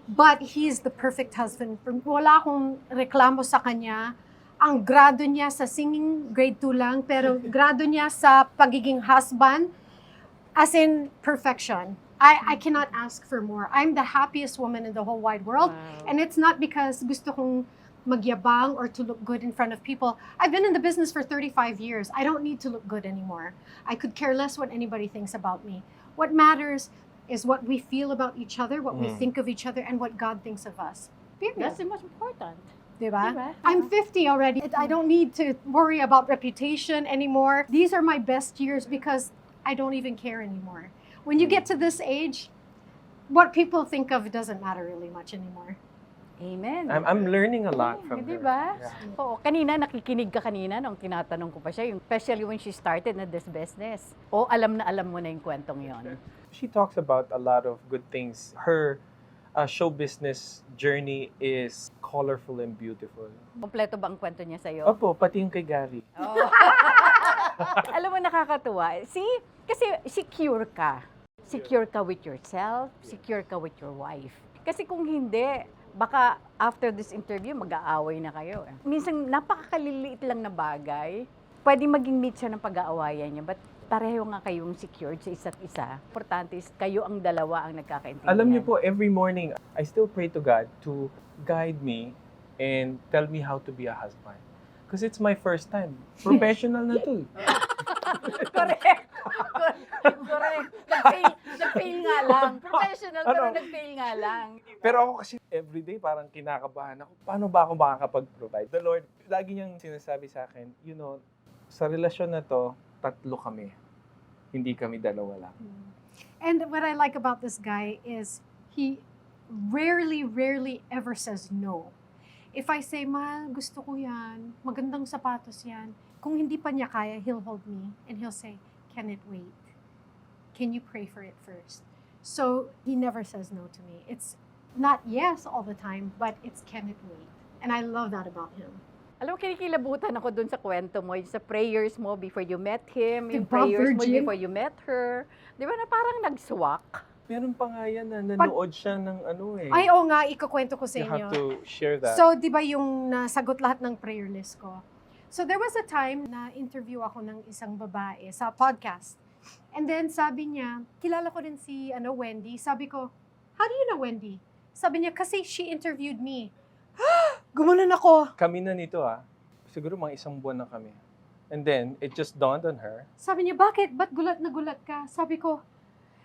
but he's the perfect husband for me. Wala akong reklamo sa kanya. Ang grado niya sa singing, grade 2 lang, pero grado niya sa pagiging husband, as in perfection. I cannot ask for more. I'm the happiest woman in the whole wide world. Wow. And it's not because gusto kong magyabang or to look good in front of people. I've been in the business for 35 years. I don't need to look good anymore. I could care less what anybody thinks about me. What matters is what we feel about each other, what we think of each other, and what God thinks of us. Period. That's the most important. Diba? Diba? I'm 50 already. I don't need to worry about reputation anymore. These are my best years because I don't even care anymore. When you get to this age, what people think of doesn't matter really much anymore. Amen. I'm learning a lot from Di her. ba? Yeah. Oo, kanina nakikinig ka kanina nung tinatanong ko pa siya, yung especially when she started na this business. O alam na alam mo na yung kwentong yon. She talks about a lot of good things. Her show business journey is colorful and beautiful. Kompleto ba ang kwento niya sa'yo? Opo, pati yung kay Gary. Oo. Alam mo, nakakatuwa. Kasi secure ka. Secure ka with yourself, secure ka with your wife. Kasi kung hindi, baka after this interview, mag-aaway na kayo. Minsan, napakakaliliit lang na bagay. Pwede maging meet siya ng pag-aawayan niya, but pareho nga kayong secured sa isa't isa. Importante is kayo ang dalawa ang nagkakaintindihan. Alam niyo po, every morning, I still pray to God to guide me and tell me how to be a husband. Because it's my first time. Professional na to. Correct. Correct. Nag-fail nga lang. Professional, pero nag-fail nga lang. Pero ako kasi everyday parang kinakabahan ako. Paano ba ako makakapag-provide? The Lord, lagi niyang sinasabi sa akin, sa relasyon na to, 3 kami. Hindi kami 2 lang. And what I like about this guy is he rarely ever says no. If I say, mahal, gusto ko yan, magandang sapatos yan, kung hindi pa niya kaya, he'll hold me and he'll say, can it wait? Can you pray for it first? So he never says no to me. It's not yes all the time, but it's can it wait? And I love that about him. Alam mo, kinikilabutan ako dun sa kwento mo, yung sa prayers mo before you met him, yung Diba, prayers mo virgin? before you met her. Di ba na parang nag-swak? Meron pa nga yan na nanood siya ng Ay, oo nga, ikukwento ko sa You inyo. have to share that. So, di ba yung nasagot lahat ng prayer list ko? So, there was a time na interview ako ng isang babae sa podcast. And then, sabi niya, kilala ko din si Wendy. Sabi ko, how do you know Wendy? Sabi niya, kasi she interviewed me. Gumanon ako. Kami na nito siguro mga 1 buwan na kami. And then, it just dawned on her. Sabi niya, bakit? Ba't gulat na gulat ka? Sabi ko,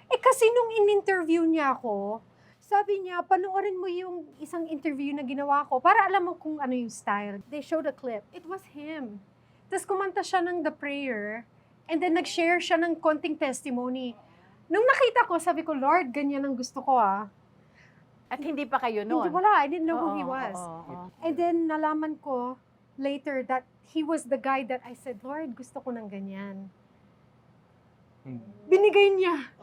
kasi nung in-interview niya ako, sabi niya, panoorin mo yung isang interview na ginawa ko para alam mo kung ano yung style. They showed a clip. It was him. Tapos kumanta siya ng The Prayer and then nag-share siya ng konting testimony. Nung nakita ko, sabi ko, Lord, ganyan ang gusto ko At hindi pa kayo noon. Hindi, wala. I didn't know who he Oo, was. oo. And then nalaman ko later that he was the guy that I said, Lord, gusto ko ng ganyan. Binigay niya.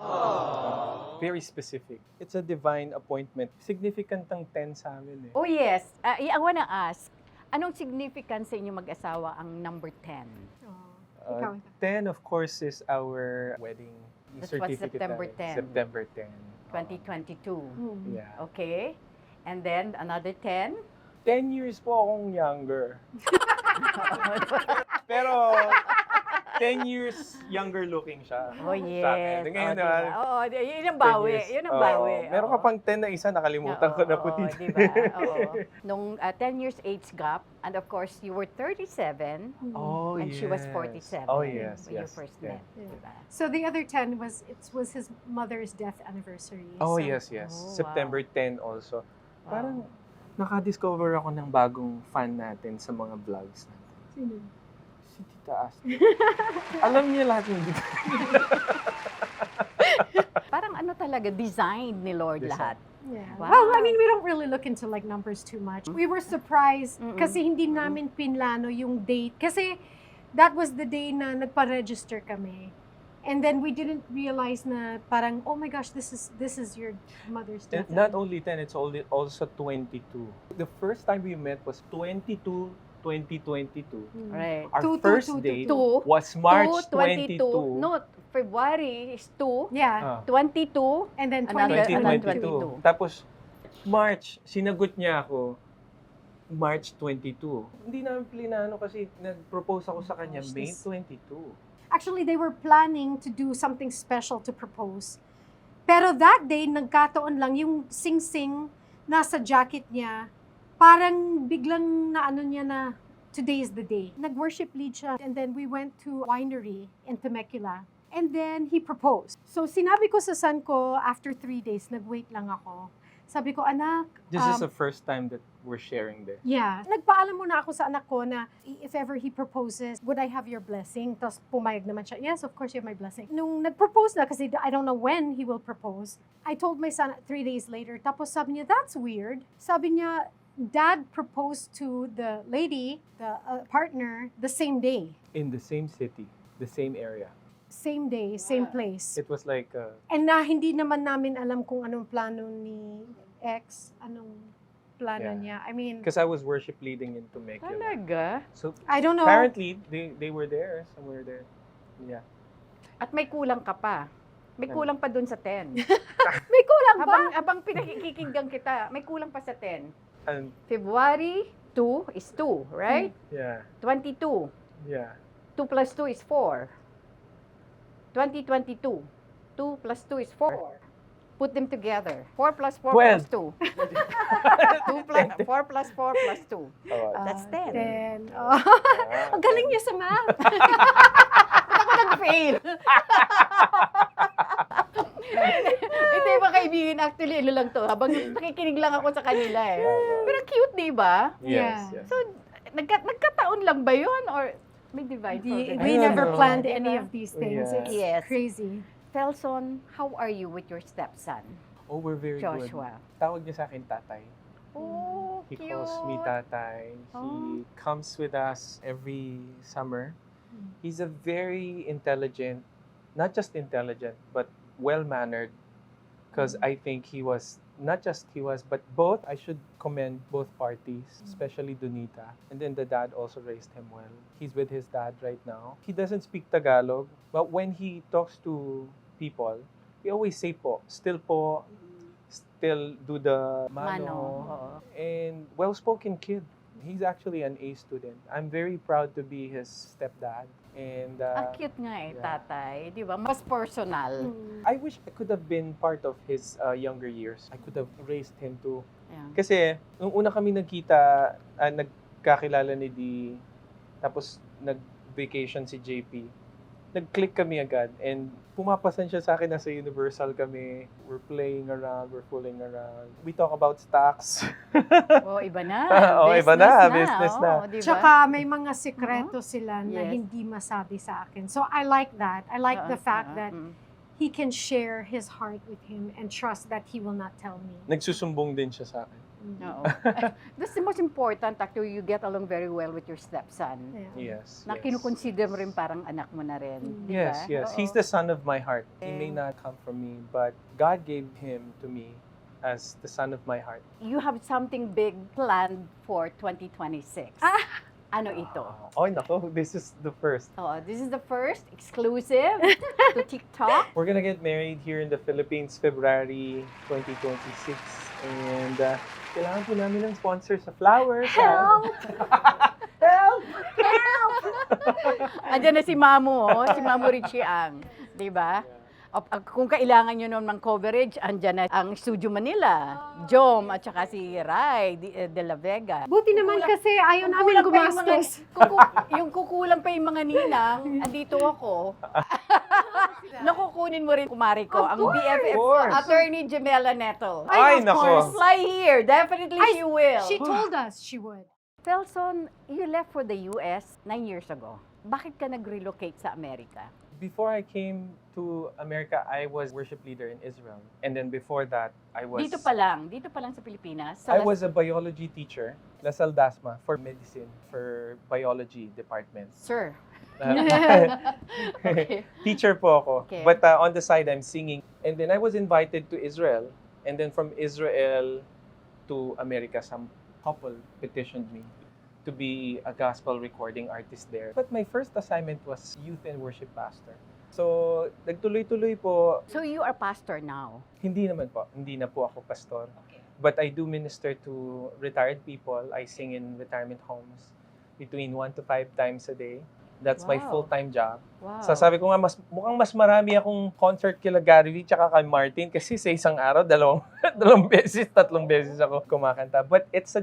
Very specific. It's a divine appointment. Significant ang 10 sa amin Oh yes, I wanna ask, anong significance sa inyong mag-asawa ang number 10? Ikaw. 10, of course, is our wedding That was certificate. September 10. September 10. 2022. Yeah. Okay? And then another 10? 10 years po akong younger. Pero 10 years younger looking siya. Oh Sa akin. yes. Ngayon diba? naman, Oo, yun ang 10 bawi. years. Yun ang bawi. Oo. Meron ka pang 10 na isa, nakalimutan ko na po dito. Diba? Oo. Nung 10 years age gap, and of course, you were 37, Oh, and she was 47 Oh, yes, when you yes. first Yeah. met. Diba? So the other 10 was his mother's death anniversary. Oh, So, yes. Oh, September 10 also. Wow. Parang Naka-discover ako ng bagong fan natin sa mga vlogs natin. Sino? Si Tita Astrid. Alam niya lahat ng dito. Parang ano talaga, design ni Lord Design. lahat. Yeah. Wow. Well, I mean, we don't really look into like numbers too much. We were surprised Mm-mm. kasi hindi namin pinlano yung date. Kasi that was the day na nagpa-register kami. And then we didn't realize na parang, oh my gosh, this is your mother's death. Not only 10, it's also 22. The first time we met was 2022. Mm. Right. Our Two, first two, two, date two. was March 22. 22. No, February is 2. Yeah. 22. And then Another 2022. 2022. Tapos, March, sinagot niya ako, March 22. Hindi namin plinano kasi nag-propose ako sa kanya Gosh, May this- 22. Actually, they were planning to do something special to propose. Pero that day, nagkataon lang yung sing-sing nasa jacket niya. Parang biglang naano niya na today is the day. Nag-worship lead siya. And then we went to winery in Temecula. And then he proposed. So sinabi ko sa son ko, after 3 days, nag-wait lang ako. Sabi ko, anak, This is the first time that we're sharing this. yeah. Nagpaalam muna ako sa anak ko na if ever he proposes, would I have your blessing? Tapos pumayag naman siya, yes, of course you have my blessing. Nung nag-propose na, kasi I don't know when he will propose, I told my son 3 days later, tapos sabi niya, that's weird. Sabi niya, Dad proposed to the lady, the partner, the same day. In the same city, the same area. Same day, same place. It was like, And na hindi naman namin alam kung anong plano ni ex, anong plano Yeah. niya. I mean, because I was worship leading in Temecula. Talaga? So I don't know. apparently, they were there, somewhere there. Yeah. At may kulang ka pa. May kulang pa dun sa 10. May kulang ba? habang pinakikinggan kita, may kulang pa sa 10. And February 2 is 2, right? yeah, 22. yeah. 2 plus 2 is 4. 2022. 2 plus 2 is 4. Put them together. 4 plus 4 plus 2. 2 plus 4 plus 4 plus 2. Oh, That's 10. Then, oh. Ang galing niya sa math. Ako nag-fail. Ito yung mga kaibigan, actually, ano lang to, habang nakikinig lang ako sa kanila eh. Pero cute, di ba? yes, Yeah. yes. So, nagkataon lang ba yun? Or may divine We providence? I don't never know. planned Diba? any of these things. Yeah. It's Yes. crazy. Felson, how are you with your stepson, Oh, we're very Joshua? good. Tawag niya sa akin tatay. Oh, He cute. calls me tatay. Oh. He comes with us every summer. Mm. He's a very intelligent, not just intelligent, but well-mannered. Because I think he was, not just he was, but both, I should commend both parties, especially Donita. And then the dad also raised him well. He's with his dad right now. He doesn't speak Tagalog, but when he talks to people, he always say po, still do the Mano. Oo. and well-spoken kid. He's actually an A student. I'm very proud to be his stepdad. And Ang cute nga eh, yeah. tatay. Di ba? Mas personal. Mm. I wish I could have been part of his younger years. I could have raised him too. Yeah. Kasi, nung una kami nagkita, nagkakilala ni Dee, tapos nag-vacation si JP, nag-click kami agad, and pumapasan siya sa akin, nasa Universal kami, we're playing around, we're fooling around. We talk about stocks. Oh, iba na. Oo, iba na, business na. Oo, di ba? Tsaka may mga sekreto sila na Yes. hindi masabi sa akin. So I like that. I like the fact that Mm. he can share his heart with him and trust that he will not tell me. Nagsusumbong din siya sa akin. Mm. Oo. That's the most important. Actually, you get along very well with your stepson. Yeah. Yes. Na yes. kinukonsider mo rin parang anak mo na rin. Mm. Di Yes, ba? yes. Oo. He's the son of my heart. He may Okay. not come from me, but God gave him to me as the son of my heart. You have something big planned for 2026. Ano ito? Oh, nako, this is the first. Oh, this is the first exclusive to TikTok. We're gonna get married here in the Philippines, February 2026. And kailangan po namin ng sponsor sa flowers. Help! Help! Andiyan na si Mamu, oh, si Mamu Richie Ang. Di ba? Kung kailangan nyo naman ng coverage, andyan na ang Studio Manila, Jom, at saka si Rai de la Vega. Buti naman kasi ayaw namin Kukulang pa yung mga- gumastos. yung kukulang pa yung mga ninang, andito ako. Nakukunin mo rin, kumari ko, Of ang BFF ko, course. Attorney Jamela Neto. Ay, of nako. course. Fly here. Definitely she will. She told us she would. Felson, you left for the US 9 years ago. Bakit ka nag-relocate sa Amerika? Before I came to America, I was worship leader in Israel. And then before that, Dito pa lang sa Pilipinas. I was a biology teacher, Lasal Dasma, for medicine, for biology department. Sir. Okay. Teacher po ako. Okay. But on the side, I'm singing. And then I was invited to Israel. And then from Israel to America, some couple petitioned me to be a gospel recording artist there. But my first assignment was youth and worship pastor. So, nagtuloy-tuloy po. So you are pastor now. Hindi naman po. Hindi na po ako pastor. But I do minister to retired people. I sing in retirement homes between 1 to 5 times a day. That's my Wow. full-time job. Wow. Sabi ko nga, mukhang mas marami akong concert kila Gary Vee tsaka kay Martin kasi sa isang araw, dalawang beses, tatlong beses ako kumakanta. But it's the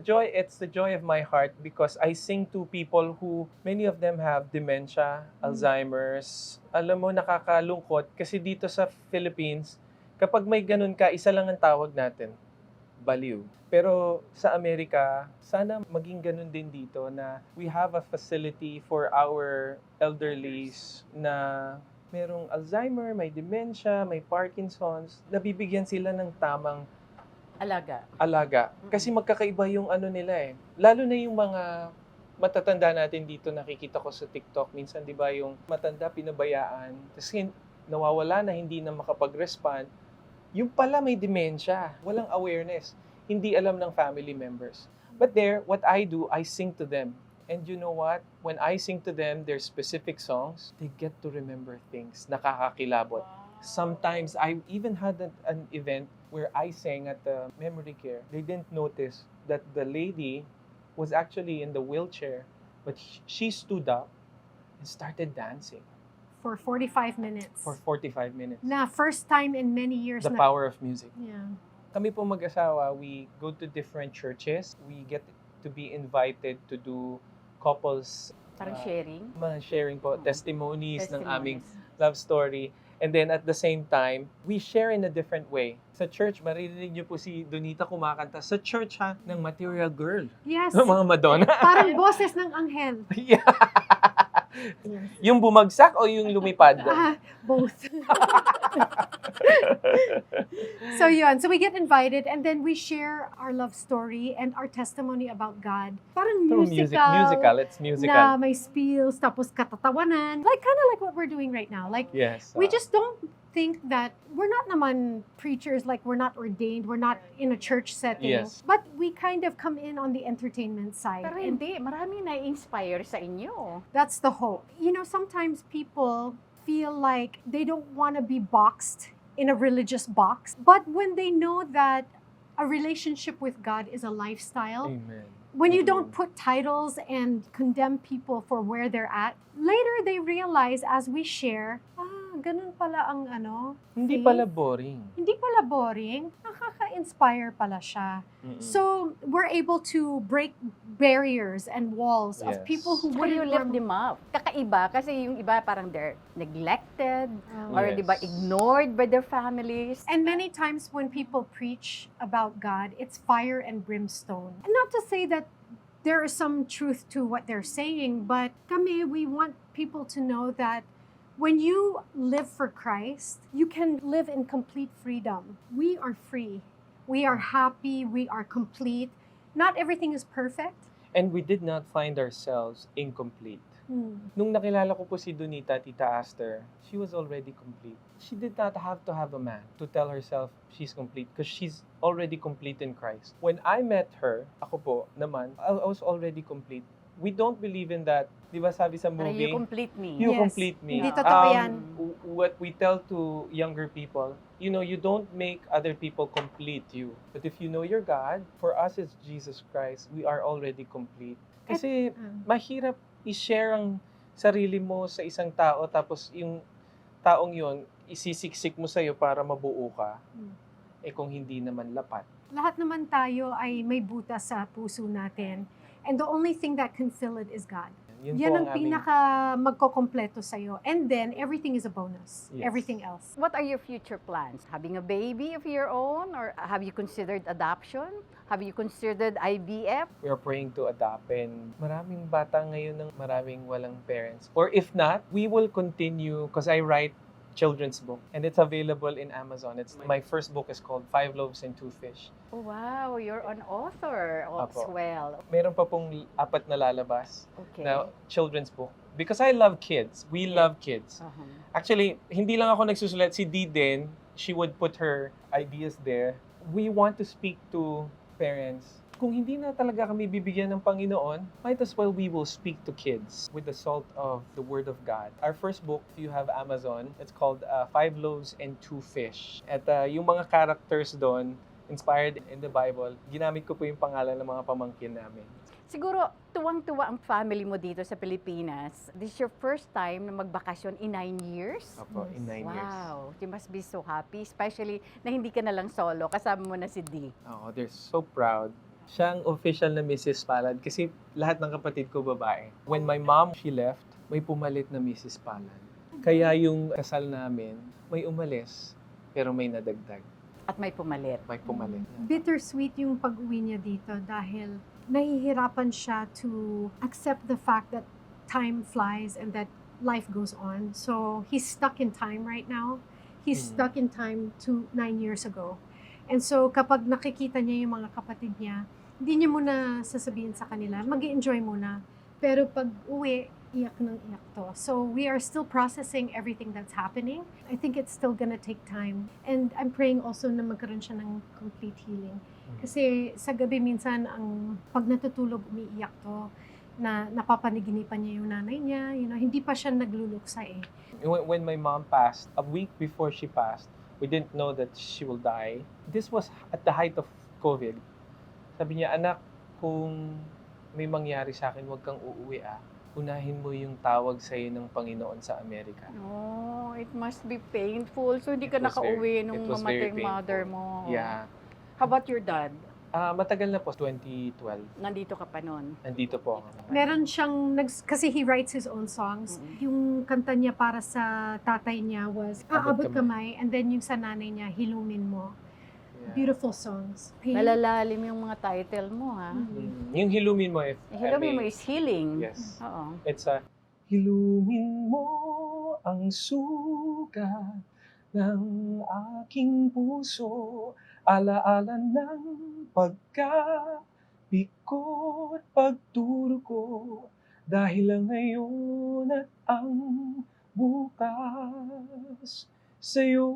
joy of my heart because I sing to people who, many of them have dementia, Alzheimer's. Alam mo, nakakalungkot kasi dito sa Philippines, kapag may ganun ka, isa lang ang tawag natin, baliw. Pero sa Amerika, sana maging ganun din dito na we have a facility for our elderlies na merong Alzheimer, may dementia, may Parkinson's, nabibigyan sila ng tamang alaga. Kasi magkakaiba yung ano nila eh. Lalo na yung mga matatanda natin dito, nakikita ko sa TikTok. Minsan, di ba, yung matanda pinabayaan, kasi nawawala na, hindi na makapag-respond. Yung pala may dementia, walang awareness. Hindi alam ng family members. But there, what I do, I sing to them. And you know what? When I sing to them, their specific songs, they get to remember things. Nakakakilabot. Sometimes, I even had an event where I sang at the memory care. They didn't notice that the lady was actually in the wheelchair, but she stood up and started dancing For 45 minutes. for 45 minutes. Na first time in many years The na. power of music. Yeah. Kami po mag-asawa, we go to different churches. We get to be invited to do couples Parang Ah. sharing. mga sharing po, testimonies ng aming Testimonies. love story. And then at the same time, we share in a different way. Sa church, maririnig niyo po si Donita kumakanta. Sa church ha, ng Material Girl. Yes. Ng mga Madonna. Parang boses ng anghel. Yeah. Yes. Yung bumagsak o yung lumipad? Both. So yun. So we get invited and then we share our love story and our testimony about God. Parang Through musical. It's musical. Na may spills, tapos katatawanan. Like kind of like what we're doing right now. Like Yes. we just don't think that we're not naman preachers, like we're not ordained, we're not in a church setting. Yes. But we kind of come in on the entertainment side. Pero And hindi, marami na-inspire sa inyo. that's the hope. You know, sometimes people feel like they don't want to be boxed in a religious box. But when they know that a relationship with God is a lifestyle, Amen. when you don't put titles and condemn people for where they're at, later they realize as we share, ganun pala ang Hindi faith. pala boring. Hindi pala boring, nakaka-inspire pala siya. Mm-mm. So, we're able to break barriers and walls of Yes. people who How do you wouldn't lift them up? Kakaiba, kasi yung iba parang they're neglected, or Yes. di ba, ignored by their families. And many times when people preach about God, it's fire and brimstone. And not to say that there is some truth to what they're saying, but kami, we want people to know that when you live for Christ, you can live in complete freedom. We are free. We are happy. We are complete. Not everything is perfect. And we did not find ourselves incomplete. Nung nakilala ko po si Donita, Tita Aster, she was already complete. She did not have to have a man to tell herself she's complete because she's already complete in Christ. When I met her, ako po naman, I was already complete. We don't believe in that. Di ba sabi sa Parang movie? you complete me. You Yes. complete me. Hindi totoo yan. What we tell to younger people, you know, you don't make other people complete you. But if you know your God, for us it's Jesus Christ, we are already complete. Kasi mahirap i-share ang sarili mo sa isang tao tapos yung taong yon isisiksik mo sa'yo para mabuo ka. Eh kung hindi naman lapat. Lahat naman tayo ay may butas sa puso natin. And the only thing that can fill it is God. Yun Yan po ang ang aming... pinaka magkokompleto sa'yo. And then, everything is a bonus. Yes. Everything else. What are your future plans? Having a baby of your own? Or have you considered adoption? Have you considered IVF? We are praying to adopt, and maraming bata ngayon ng maraming walang parents. Or if not, we will continue, because I write children's book, and it's available in Amazon. My first book is called 5 Loaves and 2 Fish. Oh, wow, you're an author as Apo. well. Meron pa pong 4 na lalabas Okay. na children's book. Because I love kids. We love kids. Uh-huh. Actually, hindi lang ako nagsusulat. Si Dee din, she would put her ideas there. We want to speak to parents. Kung hindi na talaga kami bibigyan ng Panginoon, might as well we will speak to kids with the salt of the Word of God. Our first book, if you have Amazon, it's called 5 Loaves and 2 Fish. At yung mga characters doon, inspired in the Bible, ginamit ko po yung pangalan ng mga pamangkin namin. Siguro, tuwang-tuwa ang family mo dito sa Pilipinas. This is your first time na magbakasyon in 9 years? Opo, in 9 years. Wow, you must be so happy, especially na hindi ka na lang solo, kasama mo na si Dee. Oh, they're so proud. Siya ang official na Mrs. Palad kasi lahat ng kapatid ko babae. When my mom, she left, may pumalit na Mrs. Palad. Kaya yung kasal namin, may umalis, pero may nadagdag. At may pumalit. May pumalit. Bittersweet yung pag-uwi niya dito dahil nahihirapan siya to accept the fact that time flies and that life goes on. So, he's stuck in time right now. He's stuck in time to 9 years ago. And so, kapag nakikita niya yung mga kapatid niya, hindi niya muna sasabihin sa kanila, mag-enjoy muna. Pero pag uwi, iyak ng iyak to. So, we are still processing everything that's happening. I think it's still gonna take time. And I'm praying also na magkaroon siya ng complete healing. Kasi sa gabi minsan, pag natutulog, umiiyak to, na napapaniginipan niya yung nanay niya, hindi pa siya nagluluksa eh. When my mom passed, a week before she passed, we didn't know that she will die. This was at the height of COVID. Sabi niya, anak, kung may mangyari sa akin, huwag kang uuwi Unahin mo yung tawag sa'yo ng Panginoon sa Amerika. Oh, it must be painful. So, hindi ka It was nakauwi very- nung it was mamatay very yung mother painful. mo. Yeah. How about your dad? Matagal na po, 2012. Nandito ka pa noon. Nandito po ako. Meron siyang, kasi he writes his own songs. Yung kanta niya para sa tatay niya was Aabot Abot Kamay. And then yung sa nanay niya, Hilumin Mo. Yeah. Beautiful songs. Nalalalim yung mga title mo, ha? Yung hilumin mo, if Hilumin mo I may- is healing. Yes. Oo. It's hilumin mo ang sugat ng aking puso, alaala ng pagkabikot, pagturo ko, dahil ang ngayon at ang bukas, sa'yo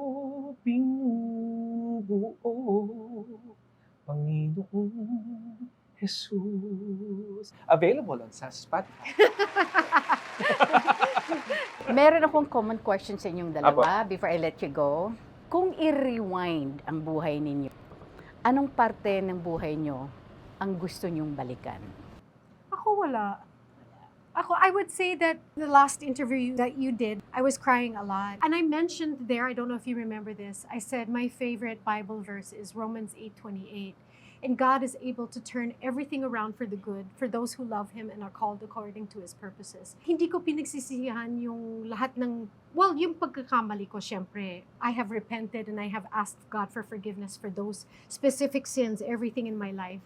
pinubuo, Panginoong Jesus. Available on sa Spotify. Meron akong common question sa inyong dalawa before I let you go. Kung i-rewind ang buhay ninyo, anong parte ng buhay nyo ang gusto nyong balikan? Ako wala. I would say that the last interview that you did, I was crying a lot. And I mentioned there, I don't know if you remember this, I said my favorite Bible verse is Romans 8:28. And God is able to turn everything around for the good for those who love Him and are called according to His purposes. Hindi ko pinagsisihan yung lahat ng, yung pagkakamali ko, syempre. I have repented and I have asked God for forgiveness for those specific sins, everything in my life.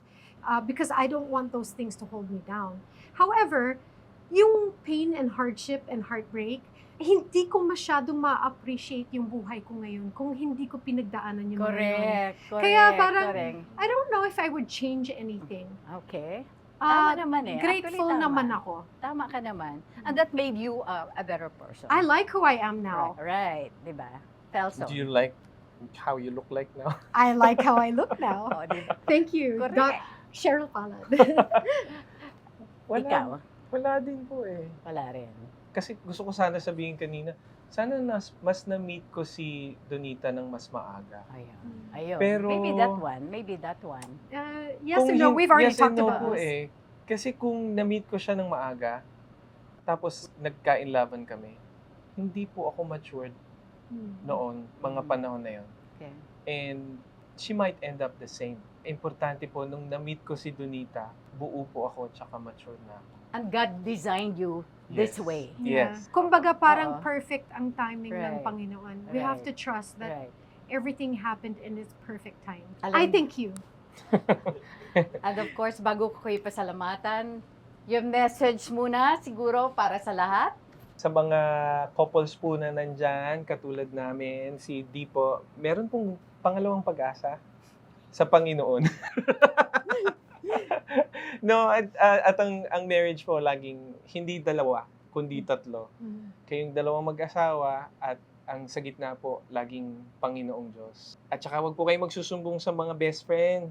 Because I don't want those things to hold me down. However, yung pain and hardship and heartbreak, hindi ko masyadong ma-appreciate yung buhay ko ngayon kung hindi ko pinagdaanan yung mga yun. Kaya parang, I don't know if I would change anything. Okay. Tama naman eh. Grateful Actually, tama. naman ako. Tama ka naman. And that made you a better person. I like who I am now. Right. Diba? Felso. Do you like how you look like now? I like how I look now. Oo, diba? Thank you, Correct. Doc Cheryl Palad. Ikaw? Wala din po eh. Wala rin. Kasi gusto ko sana sabihin kanina, sana mas na-meet ko si Donita ng mas maaga. Ayun. Pero- Maybe that one. Yes and no, we've already yes and talked no about po this. Kasi kung na-meet ko siya ng maaga, tapos nagka-inlaban kami, hindi po ako matured noon, mga panahon na yon. Okay. And she might end up the same. importante po, nung na-meet ko si Donita, buo po ako tsaka mature na ako. And God designed you this Yes. way. Yes. Kumbaga parang Oo. perfect ang timing ng Right. Panginoon. We have to Right. trust that Right. everything happened in its perfect time. Alam- I thank you. And of course, bago ko kayo pasalamatan, yung message muna siguro para sa lahat. Sa mga couples po na nandyan, katulad namin, si Dipo, meron pong pangalawang pag-asa sa Panginoon. No, at ang marriage po laging hindi dalawa, kundi tatlo. Kayong dalawang mag-asawa at ang sa gitna po, laging Panginoong Diyos. At saka wag po kayo magsusumbong sa mga best friend,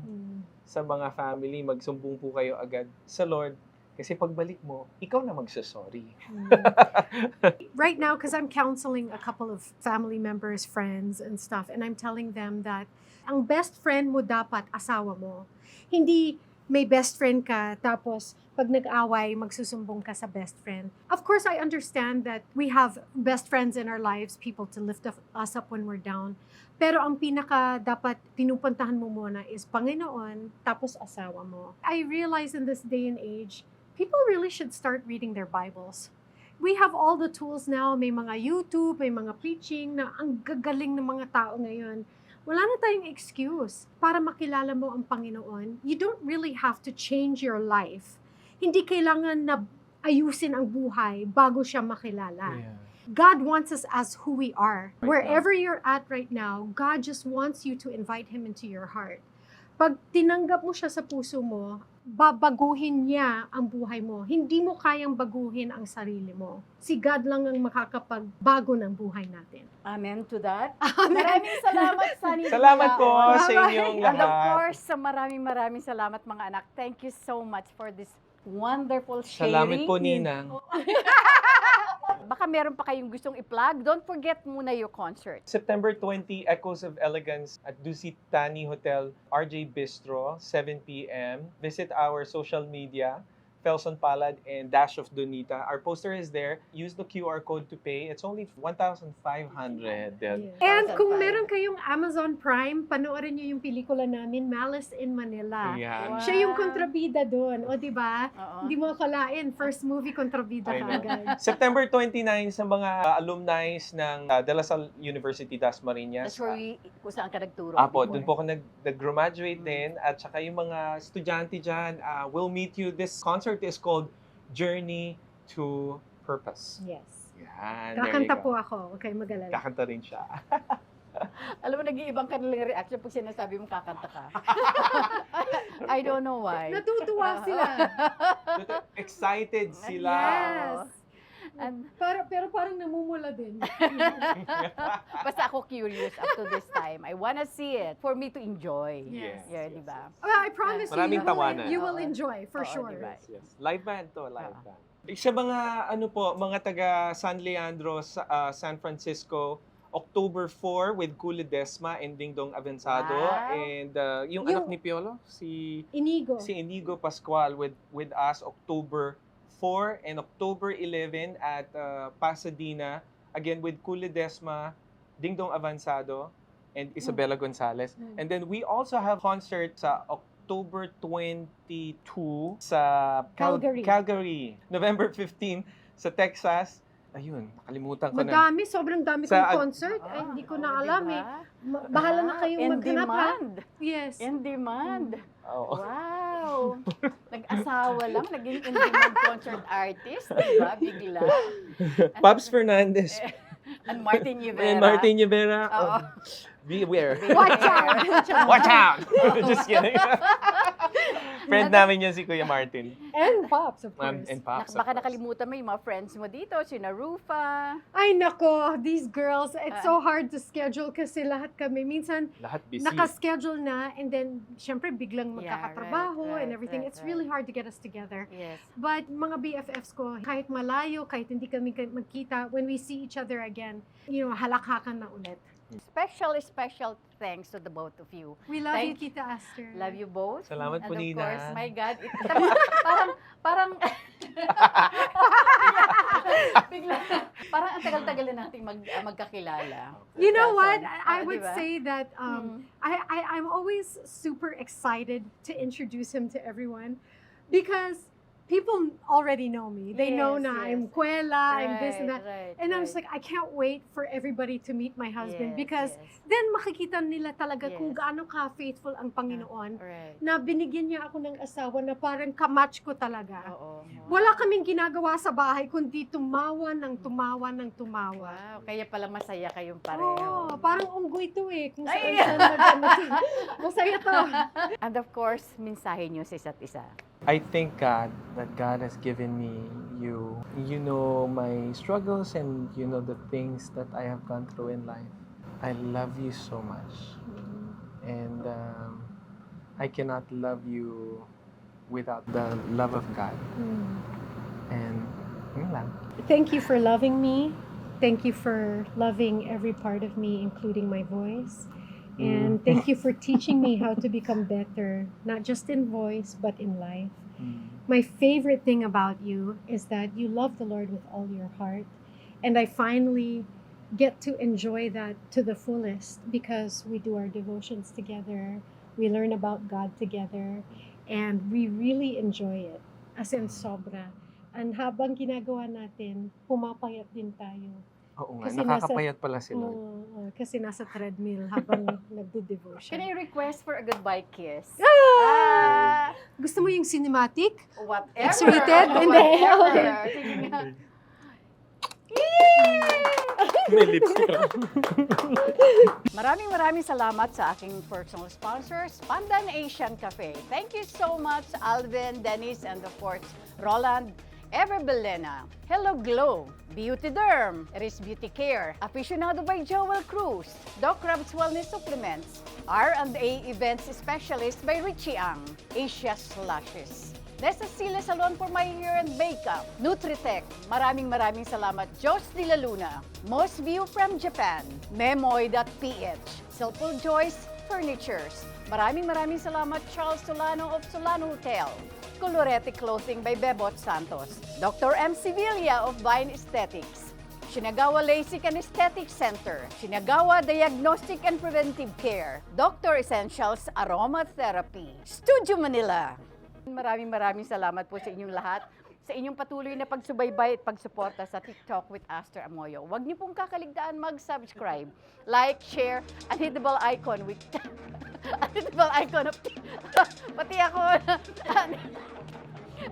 sa mga family, magsumbong po kayo agad sa Lord. Kasi pagbalik mo, ikaw na magsasorry. Right now, because I'm counseling a couple of family members, friends, and stuff, and I'm telling them that ang best friend mo dapat asawa mo. Hindi may best friend ka, tapos pag nag-away, magsusumbong ka sa best friend. Of course, I understand that we have best friends in our lives, people to lift us up when we're down. Pero ang pinaka dapat pinupuntahan mo muna is Panginoon, tapos asawa mo. I realize in this day and age, people really should start reading their Bibles. We have all the tools now. May mga YouTube, may mga preaching na ang gagaling ng mga tao ngayon. Wala na tayong excuse para makilala mo ang Panginoon. You don't really have to change your life. Hindi kailangan na ayusin ang buhay bago siya makilala. God wants us as who we are. Right Wherever you're at right now, God just wants you to invite Him into your heart. Pag tinanggap mo siya sa puso mo, babaguhin niya ang buhay mo. Hindi mo kayang baguhin ang sarili mo. Si God lang ang makakapagbago ng buhay natin. Amen to that. Amen. Maraming salamat, Sunny. Salamat po Dumaon. sa inyong And of lahat. course, maraming salamat mga anak. Thank you so much for this wonderful sharing. Salamat po, Ninang. Baka meron pa kayong gustong i-plug. Don't forget muna your concert. September 20, Echoes of Elegance at Dusit Tani Hotel, RJ Bistro, 7 p.m. Visit our social media, Felson Palad and Dash of Donita. Our poster is there. Use the QR code to pay. It's only 1,500. And kung meron kayong Amazon Prime, panoorin niyo yung pelikula namin, Malice in Manila. Yan. Wow. Siya yung kontrabida doon. O, di ba? Oo. Hindi mo akalain, first movie kontrabida I ka know. agad. September 29 sa mga alumni ng De La Salle University Dasmariñas. That's where kung saan ka nagturo. Apo, before. doon po ako nag-graduate din. At saka yung mga estudyante dyan, we'll meet you. This concert is called Journey to Purpose. Yes. Yan, there you Kakanta go. po ako. Okay, mag-alala. Kakanta rin siya. Alam mo, nag-iibang kanilang reaction pag sinasabi mo kakanta ka. I don't know why. Natutuwa sila. Excited sila. Yes. And Pero parang namumula din. basta ako curious up to this time. I wanna see it for me to enjoy. Yes. Yeah, di ba? Well, I promise Maraming you, tawanan. you will Oo. enjoy for Oo, sure. diba? Yes. Live band to, live band. Sa mga mga taga San Leandro, San Francisco, October 4 with Kule Desma and Dingdong Avensado. Wow. And yung anak ni Piolo, si Inigo. Inigo Pascual with us October 4 and October 11 at Pasadena, again with Kule Desma, Dingdong Avanzado, and Isabela Gonzalez. Mm. And then we also have concert sa October 22 sa Calgary. November 15 sa Texas. Ayun, nakalimutan ko na. Madami, sobrang dami Sa- kong concert. Ay, hindi ko na alam eh. Bahala na kayong In maghanap ha. demand. Yes. In demand. Oo. Wow! Nag-asawa lang, naging in-demand concert artist, di ba? Bigla. Pops Fernandez And Martin Rivera. and Martin Rivera. Oo. Beware. Watch out! Watch out! Just kidding. Friend namin yan si Kuya Martin. And Pops, of course. And Pops. Baka nakalimutan mo yung mga friends mo dito, sina Rufa. Ay, nako, these girls, it's so hard to schedule kasi lahat kami. Minsan, Lahat busy. nakaschedule na and then, syempre, biglang Yeah, magkakatrabaho right, and everything. right, It's really hard to get us together. Yes. But mga BFFs ko, kahit malayo, kahit hindi kami magkita, when we see each other again, halakhakan na ulit. Special thanks to the both of you. We love Thank you, Tita Aster. Love you both. Salamat po, And of Nina. course, my God, parang Bigla. Parang ang tagal-tagal na nating magkakilala. You know what? Kason. I Oo, would diba? say that I'm always super excited to introduce him to everyone because people already know me. They know Yes, na yes. I'm Kuela, I'm this and that. Right, And I'm just like, I can't wait for everybody to meet my husband because yes. then makikita nila talaga kung Yes. gaano ka-faithful ang Panginoon Right. na binigyan niya ako ng asawa na parang kamatch ko talaga. Oo. Wala kaming ginagawa sa bahay kundi tumawa ng tumawa ng tumawa. Wow, kaya pala masaya kayong pareho. Oo, parang unggoy to eh. Kung Ay! saan nag-ano to. Masaya to. And of course, mensahe nyo sa isa't isa. I thank God that God has given me you. You know my struggles and you know the things that I have gone through in life. I love you so much. And I cannot love you without the love of God. And yun lang. Thank you for loving me. Thank you for loving every part of me, including my voice. And thank you for teaching me how to become better, not just in voice, but in life. My favorite thing about you is that you love the Lord with all your heart. And I finally get to enjoy that to the fullest because we do our devotions together, we learn about God together, and we really enjoy it. As in sobra. And habang ginagawa natin, pumapayat din tayo. Oo nga, Kasi nakakapayat pala si Lord. Kasi nasa treadmill habang nagdo-devotion. Can I request for a goodbye kiss? Ah! Gusto mo yung cinematic? Whatever. X-rated? Hindi. Whatever. Sige nga. May lipstick. Maraming salamat sa aking personal sponsors, Pandan Asian Cafe. Thank you so much, Alvin, Dennis, and of course, Roland, Ever Belena, Hello Glow, Beauty Derm, Eris Beauty Care, Aficionado by Joel Cruz, Doc Rob's Wellness Supplements, R&A Events Specialist by Richie Ang, Asia Slashes, Nessa Sila Salon for my hair and makeup, Nutritech, maraming salamat, Jos de la Luna, Most View from Japan, Memoy.ph, Silpul Joyce Furnitures, maraming salamat, Charles Solano of Solano Hotel, Colorete Clothing by Bebot Santos, Dr. M. Sevilla of Vine Aesthetics, Shinagawa LASIK and Aesthetic Center, Shinagawa Diagnostic and Preventive Care, Dr. Essentials Aromatherapy, Studio Manila. Maraming salamat po sa inyong lahat, sa inyong patuloy na pagsubaybay at pagsuporta sa TikTok with Aster Amoyo. Huwag niyo pong kakaligtaan mag-subscribe, like, share, and hit the bell icon with hit the bell icon of pati ako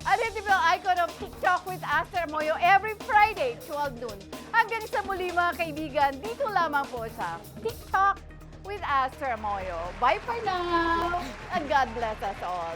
and hit the bell icon of TikTok with Aster Amoyo every Friday, 12 noon. Hanggang sa muli mga kaibigan, dito lamang po sa TikTok with Aster Amoyo. Bye for now, and God bless us all.